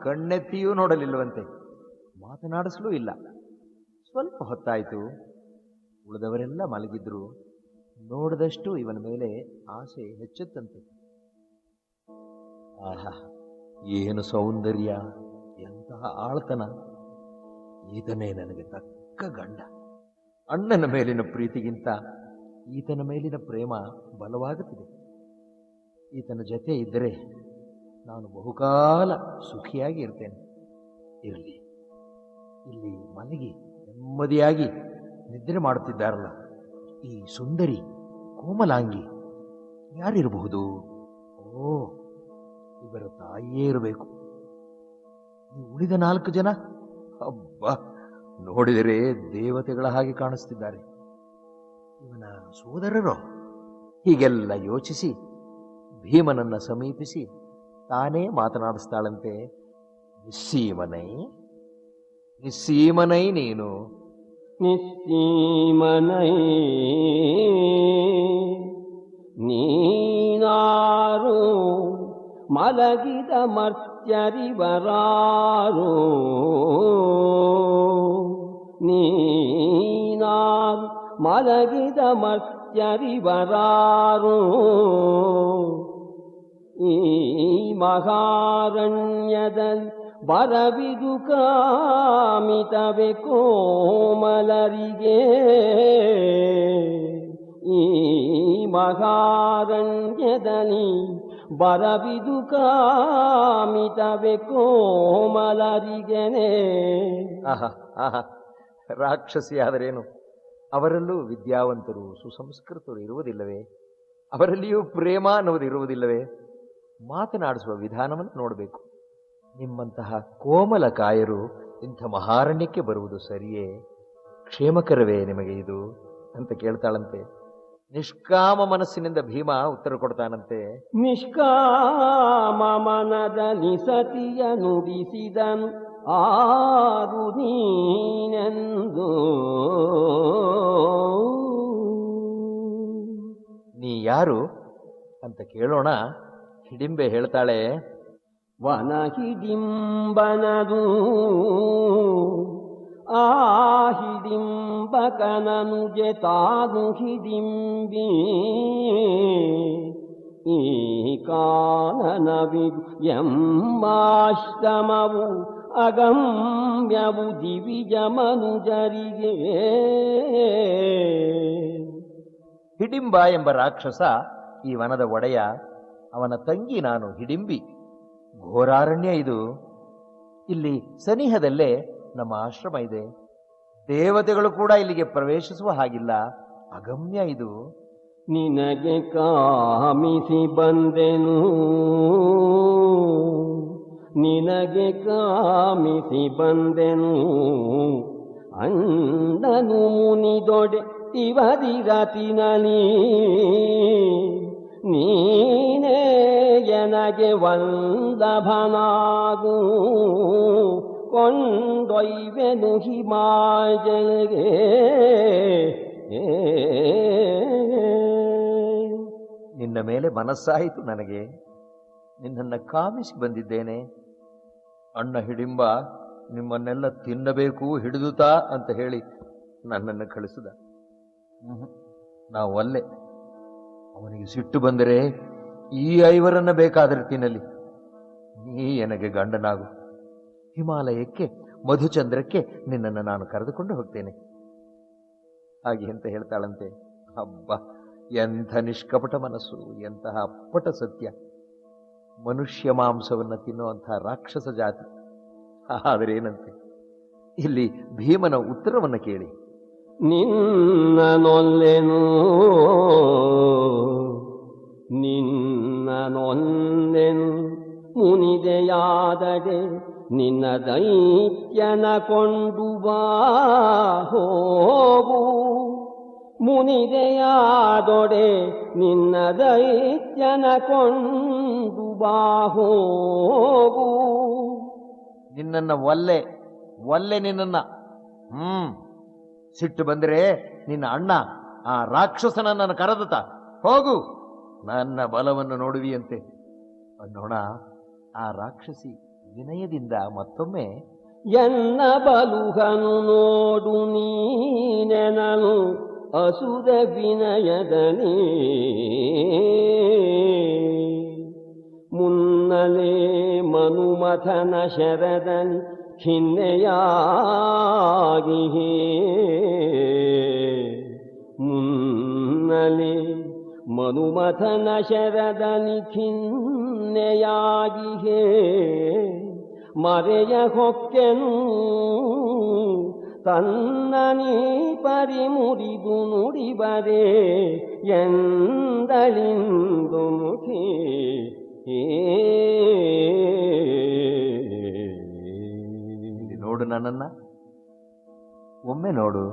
ಕಣ್ಣೆತ್ತಿಯೂ ನೋಡಲಿಲ್ಲವಂತೆ, ಮಾತನಾಡಿಸಲೂ ಇಲ್ಲ. ಸ್ವಲ್ಪ ಹೊತ್ತಾಯಿತು. ಉಳಿದವರೆಲ್ಲ ಮಲಗಿದ್ರು. ನೋಡಿದಷ್ಟು ಇವನ ಮೇಲೆ ಆಸೆ ಹೆಚ್ಚುತ್ತಂತೆ. ಆಹಾ, ಏನು ಸೌಂದರ್ಯ, ಎಂತಹ ಆಳ್ತನ! ಈತನೇ ನನಗೆ ತಕ್ಕ ಗಂಡ. ಅಣ್ಣನ ಮೇಲಿನ ಪ್ರೀತಿಗಿಂತ ಈತನ ಮೇಲಿನ ಪ್ರೇಮ ಬಲವಾಗುತ್ತಿದೆ. ಈತನ ಜೊತೆ ಇದ್ದರೆ ನಾನು ಬಹುಕಾಲ ಸುಖಿಯಾಗಿ ಇರ್ತೇನೆ. ಇರಲಿ, ಇಲ್ಲಿ ಮಲಗಿ ನೆಮ್ಮದಿಯಾಗಿ ನಿದ್ರೆ ಮಾಡುತ್ತಿದ್ದಾರಲ್ಲ ಈ ಸುಂದರಿ ಕೋಮಲಾಂಗಿ ಯಾರಿರಬಹುದು? ಓ, ಇವರ ತಾಯಿಯೇ ಇರಬೇಕು. ಈ ಉಳಿದ 4 ಜನ, ಅಬ್ಬಾ, ನೋಡಿದರೆ ದೇವತೆಗಳ ಹಾಗೆ ಕಾಣಿಸ್ತಿದ್ದಾರೆ. ಇವನ ಸೋದರರು? ಹೀಗೆಲ್ಲ ಯೋಚಿಸಿ ಭೀಮನನ್ನ ಸಮೀಪಿಸಿ ತಾನೇ ಮಾತನಾಡಿಸ್ತಾಳಂತೆ. ನಿಸ್ಸೀಮನೈ, ನಿಸ್ಸೀಮನೈ ನೀನು. ನಿಸ್ಸೀಮನೈ ನೀನಾರು ಮಲಗಿದ ಮರ್ತ್ಯರಿವರಾರು. ನೀನಾರು ಮಲಗಿದ ಮರ್ತ್ಯರಿವರಾರು. ಈ ಮಹಾರಣ್ಯದಲ್ಲಿ ಬರವಿದು ಕಾಮಿತವೆ ಕೋಮಲರಿಗೆ. ಈ ಮಹಾರಣ್ಯದಲ್ಲಿ ಬರವಿದು ಕಾಮಿತವೆ ಕೋಮಲರಿಗೆನೆ. ಆಹಾ ಆಹಾ, ರಾಕ್ಷಸಿಯಾದರೇನು, ಅವರಲ್ಲೂ ವಿದ್ಯಾವಂತರು ಸುಸಂಸ್ಕೃತರು ಇರುವುದಿಲ್ಲವೇ? ಅವರಲ್ಲಿಯೂ ಪ್ರೇಮ ಅನ್ನುವುದು ಇರುವುದಿಲ್ಲವೇ? ಮಾತನಾಡಿಸುವ ವಿಧಾನವನ್ನು ನೋಡಬೇಕು. ನಿಮ್ಮಂತಹ ಕೋಮಲ ಕಾಯರು ಇಂಥ ಮಹಾರಣ್ಯಕ್ಕೆ ಬರುವುದು ಸರಿಯೇ? ಕ್ಷೇಮಕರವೇ ನಿಮಗೆ ಇದು ಅಂತ ಕೇಳ್ತಾಳಂತೆ. ನಿಷ್ಕಾಮ ಮನಸ್ಸಿನಿಂದ ಭೀಮ ಉತ್ತರ ಕೊಡ್ತಾನಂತೆ. ನಿಷ್ಕಾಮ ಮನದಲ್ಲಿ ಸತಿಯ ನುಡಿಸಿದನು ಆರು ನೀನೆಂದು. ನೀ ಯಾರು ಅಂತ ಕೇಳೋಣ. ಹಿಡಿಂಬೆ ಹೇಳ್ತಾಳೆ, ವನ ಹಿಡಿಂಬನದು ಆ ಹಿಡಿಂಬಕನನು ಜೆತಾನು ಹಿಡಿಂಬಿ. ಈ ಕಾನನವಿದು ಎಂಬಾಶ್ರಮವು ಅಗಮ್ಯವು ದಿವಿಜ ಮನುಜರಿಗೆ. ಹಿಡಿಂಬ ಎಂಬ ರಾಕ್ಷಸ ಈ ವನದ ಒಡೆಯ. ಅವನ ತಂಗಿ ನಾನು ಹಿಡಿಂಬಿ. ಘೋರಾರಣ್ಯ ಇದು. ಇಲ್ಲಿ ಸನಿಹದಲ್ಲೇ ನಮ್ಮ ಆಶ್ರಮ ಇದೆ. ದೇವತೆಗಳು ಕೂಡ ಇಲ್ಲಿಗೆ ಪ್ರವೇಶಿಸುವ ಹಾಗಿಲ್ಲ. ಅಗಮ್ಯ ಇದು. ನಿನಗೆ ಕಾಮಿಸಿ ಬಂದೆನು, ನಿನಗೆ ಕಾಮಿಸಿ ಬಂದೆನು. ಅಂದನು ಮುನಿದೊಡೆ ಇವರಿರತಿನಲಿ. ನೀನೇ ಎನಗೆ ವಲ್ಲಭನಾಗು ಕೊಂಡೊಯ್ವೆನು ಹಿಮಾಚಲಗೆ. ನಿನ್ನ ಮೇಲೆ ಮನಸ್ಸಾಯಿತು ನನಗೆ. ನಿನ್ನನ್ನು ಕಾಮಿಸಿ ಬಂದಿದ್ದೇನೆ. ಅಣ್ಣ ಹಿಡಿಂಬ ನಿಮ್ಮನ್ನೆಲ್ಲ ತಿನ್ನಬೇಕು ಹಿಡಿದುತ್ತಾ ಅಂತ ಹೇಳಿ ನನ್ನನ್ನು ಕಳಿಸಿದ. ನಾವು ಅಲ್ಲೇ. ಅವನಿಗೆ ಸಿಟ್ಟು ಬಂದರೆ ಈ ಐವರನ್ನ ಬೇಕಾದರೆ ತಿನ್ನಲಿ, ನೀ ನನಗೆ ಗಂಡನಾಗು. ಹಿಮಾಲಯಕ್ಕೆ, ಮಧುಚಂದ್ರಕ್ಕೆ ನಿನ್ನನ್ನು ನಾನು ಕರೆದುಕೊಂಡು ಹೋಗ್ತೇನೆ ಹಾಗೆ ಅಂತ ಹೇಳ್ತಾಳಂತೆ. ಹಬ್ಬ, ಎಂಥ ನಿಷ್ಕಪಟ ಮನಸ್ಸು, ಎಂತಹ ಅಪ್ಪಟ ಸತ್ಯ. ಮನುಷ್ಯ ಮಾಂಸವನ್ನು ತಿನ್ನುವಂತಹ ರಾಕ್ಷಸ ಜಾತಿ. ಆದರೆ ಏನಂತೆ, ಇಲ್ಲಿ ಭೀಮನ ಉತ್ತರವನ್ನು ಕೇಳಿ. ನಿನ್ನನೊಲ್ಲೆನು ನಿನ್ನನೊಲ್ಲೆನು ಮುನಿದೆಯಾದಡೆ ನಿನ್ನ ದೈತ್ಯನ ಕೊಂಡು ಬಾ ಹೋಗು. ಮುನಿದೆಯಾದೊಡೆ ನಿನ್ನ ದೈತ್ಯನ ಕೊಂಡು ಬಾ ಹೋಗು. ನಿನ್ನನ್ನ ಒಲ್ಲೆ ಒಲ್ಲೆ ನಿನ್ನನ್ನ. ಸಿಟ್ಟು ಬಂದರೆ ನಿನ್ನ ಅಣ್ಣ ಆ ರಾಕ್ಷಸನನ್ನು ಕರೆದತ ಹೋಗು, ನನ್ನ ಬಲವನ್ನು ನೋಡುವಿಯಂತೆ ಅನ್ನೋಣ. ಆ ರಾಕ್ಷಸಿ ವಿನಯದಿಂದ ಮತ್ತೊಮ್ಮೆ, ಎನ್ನ ಬಲುಹನು ನೋಡು ನೀನೆನನು ಅಸುರ ವಿನಯದನಿ. ಮುನ್ನಲೇ ಮನುಮಥನ ಶರದನಿ ಖಿನ್ನೆಯಾಗಿ. ಮುನ್ನಲೇ ಮನುಮಥನ ಶರದನಿ ಖಿನ್ನೆಯಾಗಿ ಮರೆಯ ಹೊಕ್ಕೆನು ತನ್ನ ನೀ ಪರಿಮುರಿದು ನುಡಿಬರೆ ಎಂದಳಿಂದು ಮುಖಿ. ನೋಡು ನನ್ನನ್ನ, ಒಮ್ಮೆ ನೋಡು.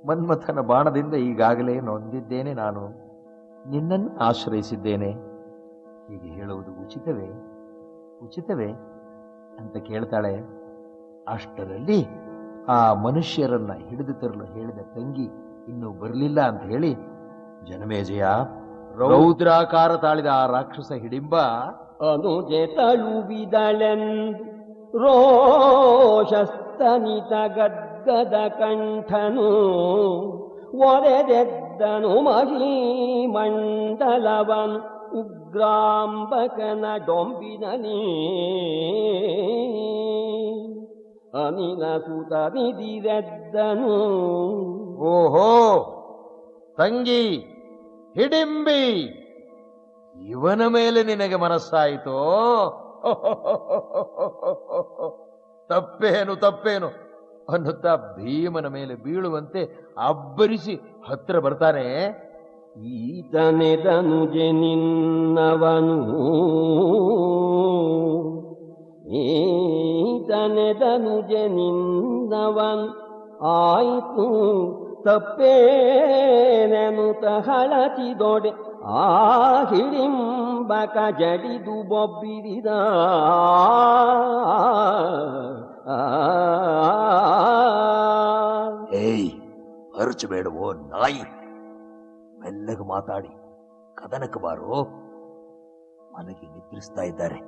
ಮನ್ಮಥನ ಬಾಣದಿಂದ ಈಗಾಗಲೇ ನೊಂದಿದ್ದೇನೆ ನಾನು, ನಿನ್ನನ್ನು ಆಶ್ರಯಿಸಿದ್ದೇನೆ. ಹೀಗೆ ಹೇಳುವುದು ಉಚಿತವೇ ಉಚಿತವೇ ಅಂತ ಕೇಳ್ತಾಳೆ. ಅಷ್ಟರಲ್ಲಿ ಆ ಮನುಷ್ಯರನ್ನ ಹಿಡಿದು ತರಲು ಹೇಳಿದ ತಂಗಿ ಇನ್ನೂ ಬರಲಿಲ್ಲ ಅಂತ ಹೇಳಿ ಜನಮೇಜಯ ರೌದ್ರಾಕಾರ ತಾಳಿದ ಆ ರಾಕ್ಷಸ ಹಿಡಿಂಬ ಅನುಜೆ ತಳುವಿದಳೆಂದು ರೋಷಸ್ತನಿತ ಗದ್ಗದ ಕಂಠನು ಒರೆದೆದ್ದನು ಮಹೀಮಂಡಲವನು ಉಗ್ರಾಂಬಕನ ಡೊಂಬಿನಲಿ. ಅನಿಲ ಸುತ ಬಿದಿರೆದ್ದನು. ಓಹೋ ತಂಗಿ ಹಿಡಿಂಬಿ, ಇವನ ಮೇಲೆ ನಿನಗೆ ಮನಸ್ಸಾಯಿತೋ? ತಪ್ಪೇನು ತಪ್ಪೇನು ಅನ್ನುತ್ತಾ ಭೀಮನ ಮೇಲೆ ಬೀಳುವಂತೆ ಅಬ್ಬರಿಸಿ ಹತ್ತಿರ ಬರ್ತಾನೆ. ಈತನೆದನುಜೆ ನಿನ್ನವನು, ಈತನೆದನುಜೆ ನಿನ್ನವನು ಆಯಿತು ತಪ್ಪೇನೆನುತ ಹಳಚಿದೊಡೆ ಆ ಹಿಡಿಂಬಕ ಜಡಿದು ಬೊಬ್ಬಿರಿದ. ಏಯ್, ಹರಚಬೇಡವೋ ನಾಯಿ, ಮೆಲ್ಲಗೆ ಮಾತಾಡಿ ಕದನಕ್ಕೆ ಬಾರೋ. ಮನೆಗೆ ನಿದ್ರಿಸ್ತಾ ಇದ್ದಾರೆ,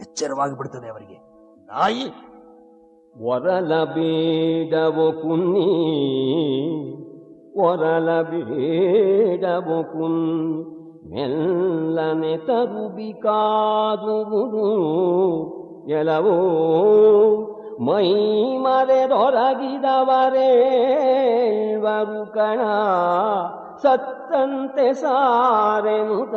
ಎಚ್ಚರವಾಗಿ ಬಿಡ್ತದೆ ಅವರಿಗೆ. ನಾಯಿ, ಒರಲ ಬೇಡವೋ ಕುನ್ನಿ, ಒರಲ ಬೇಡವೋ ಕುನ್ನಿ, ಮೆಲ್ಲನೆ ತರುಬಿ ಕಾದುವುದು ಎಲವೋ. ಮೈ ಮರೆದೊರಗಿದವರೇಳ್ವರು ಕಣ ಸತ್ತಂತೆ ಸಾರೆನುತ.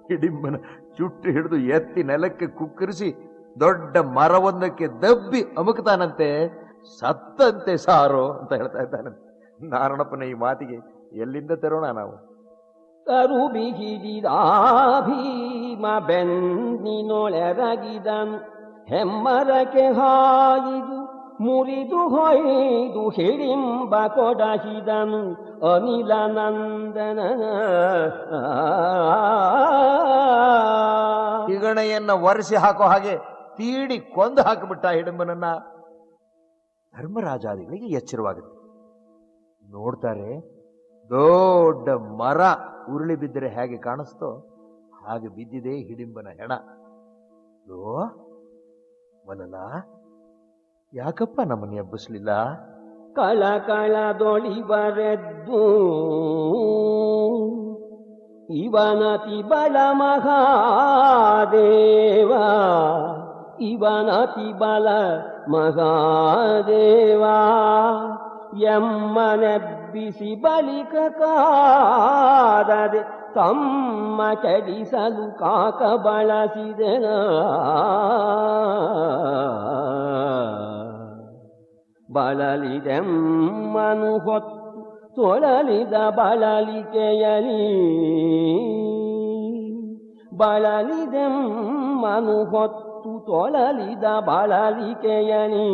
ಹಿಡಿಂಬನ ಚುಟ್ಟು ಹಿಡಿದು ಎತ್ತಿ ನೆಲಕ್ಕೆ ಕುಕ್ಕರಿಸಿ ದೊಡ್ಡ ಮರವೊಂದಕ್ಕೆ ದಬ್ಬಿ ಅಮುಕ್ತಾನಂತೆ. ಸತ್ತಂತೆ ಸಾರೋ ಅಂತ ಹೇಳ್ತಾ ಇದ್ದಾನಂತೆ. ನಾರಣಪ್ಪನ ಈ ಮಾತಿಗೆ ಎಲ್ಲಿಂದ ತರೋಣ ನಾವು? ತರುಬಿ ಹಿಡಿದ ಭೀಮ ಬೆನ್ನಿನೊಳೆರಗಿದನು, ಹೆಮ್ಮರಕ್ಕೆ ಹಾಯಿದು ಮುರಿದು ಹೊಯ್ದು ಹಿಡಿಂಬ ಕೊಡಹಿದನು ಅನಿಲ ನಂದನ. ತಿಗಣೆಯನ್ನ ಒರೆಸಿ ಹಾಕೋ ಹಾಗೆ ತೀಡಿ ಕೊಂದು ಹಾಕಿಬಿಟ್ಟ ಹಿಡಿಂಬನನ್ನ. ಧರ್ಮರಾಜಾದಿಗಳಿಗೆ ಎಚ್ಚರವಾಗುತ್ತೆ. ನೋಡ್ತಾರೆ, ದೊಡ್ಡ ಮರ ಉರುಳಿ ಬಿದ್ದರೆ ಹೇಗೆ ಕಾಣಿಸ್ತೋ ಹಾಗೆ ಬಿದ್ದಿದೆ ಹಿಡಿಂಬನ ಹೆಣ. ವನನ, ಯಾಕಪ್ಪ ನಮ್ಮನ್ನು ಎಬ್ಬಿಸ್ಲಿಲ್ಲ? ಕಳಕಳದೊಳಿಬರೆದ್ದು ಇವನತಿ ಬಲ ಮಹಾದೇವ, ಇವನತಿ ಬಲ ಮಹಾದೇವ ಎಮ್ಮನೆಬ್ಬಿಸಿ ಬಳಿಕ ಕಾದದೆ ತಮ್ಮ ಕೆಡಿಸಲು ಕಾಕ ಬಳಸಿದೆನ. ಬಳಲಿದೆಮ್ಮನು ಹೊತ್ತು ತೊಳಲಿದ ಬಳಲಿಕೆಯಲಿ, ಬಳಲಿದೆಮ್ಮನು ಹೊತ್ತು ತೊಳಲಿದ ಬಳಲಿಕೆಯಲಿ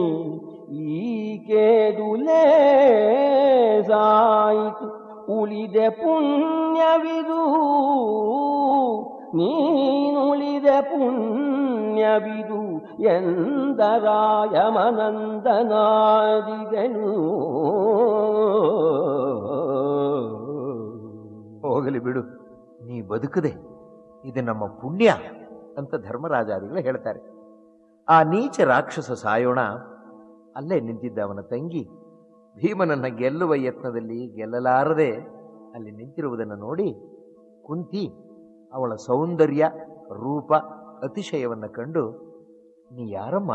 ಈಕೆದುಲೇ ಸಾಯಿತು ಉಳಿದೆ ಪುಣ್ಯವಿದು, ನೀನುಳಿದೆ ಪುಣ್ಯವಿದು ಎಂದರಾಯಮನಂದನಾದಿಗಳು. ಹೋಗಲಿ ಬಿಡು, ನೀ ಬದುಕದೆ ಇದು ನಮ್ಮ ಪುಣ್ಯ ಅಂತ ಧರ್ಮರಾಜಾದಿಗಳು ಹೇಳ್ತಾರೆ. ಆ ನೀಚ ರಾಕ್ಷಸ ಸಾಯೋಣ ಅಲ್ಲೇ ನಿಂತಿದ್ದ ಅವನ ತಂಗಿ ಭೀಮನನ್ನ ಗೆಲ್ಲುವ ಯತ್ನದಲ್ಲಿ ಗೆಲ್ಲಲಾರದೆ ಅಲ್ಲಿ ನಿಂತಿರುವುದನ್ನು ನೋಡಿ ಕುಂತಿ ಅವಳ ಸೌಂದರ್ಯ ರೂಪ ಅತಿಶಯವನ್ನು ಕಂಡು, ನೀ ಯಾರಮ್ಮ,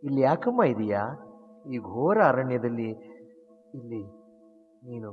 ಇಲ್ಲಿ ಯಾಕಮ್ಮ ಇದೆಯಾ, ಈ ಘೋರ ಅರಣ್ಯದಲ್ಲಿ ಇಲ್ಲಿ ನೀನು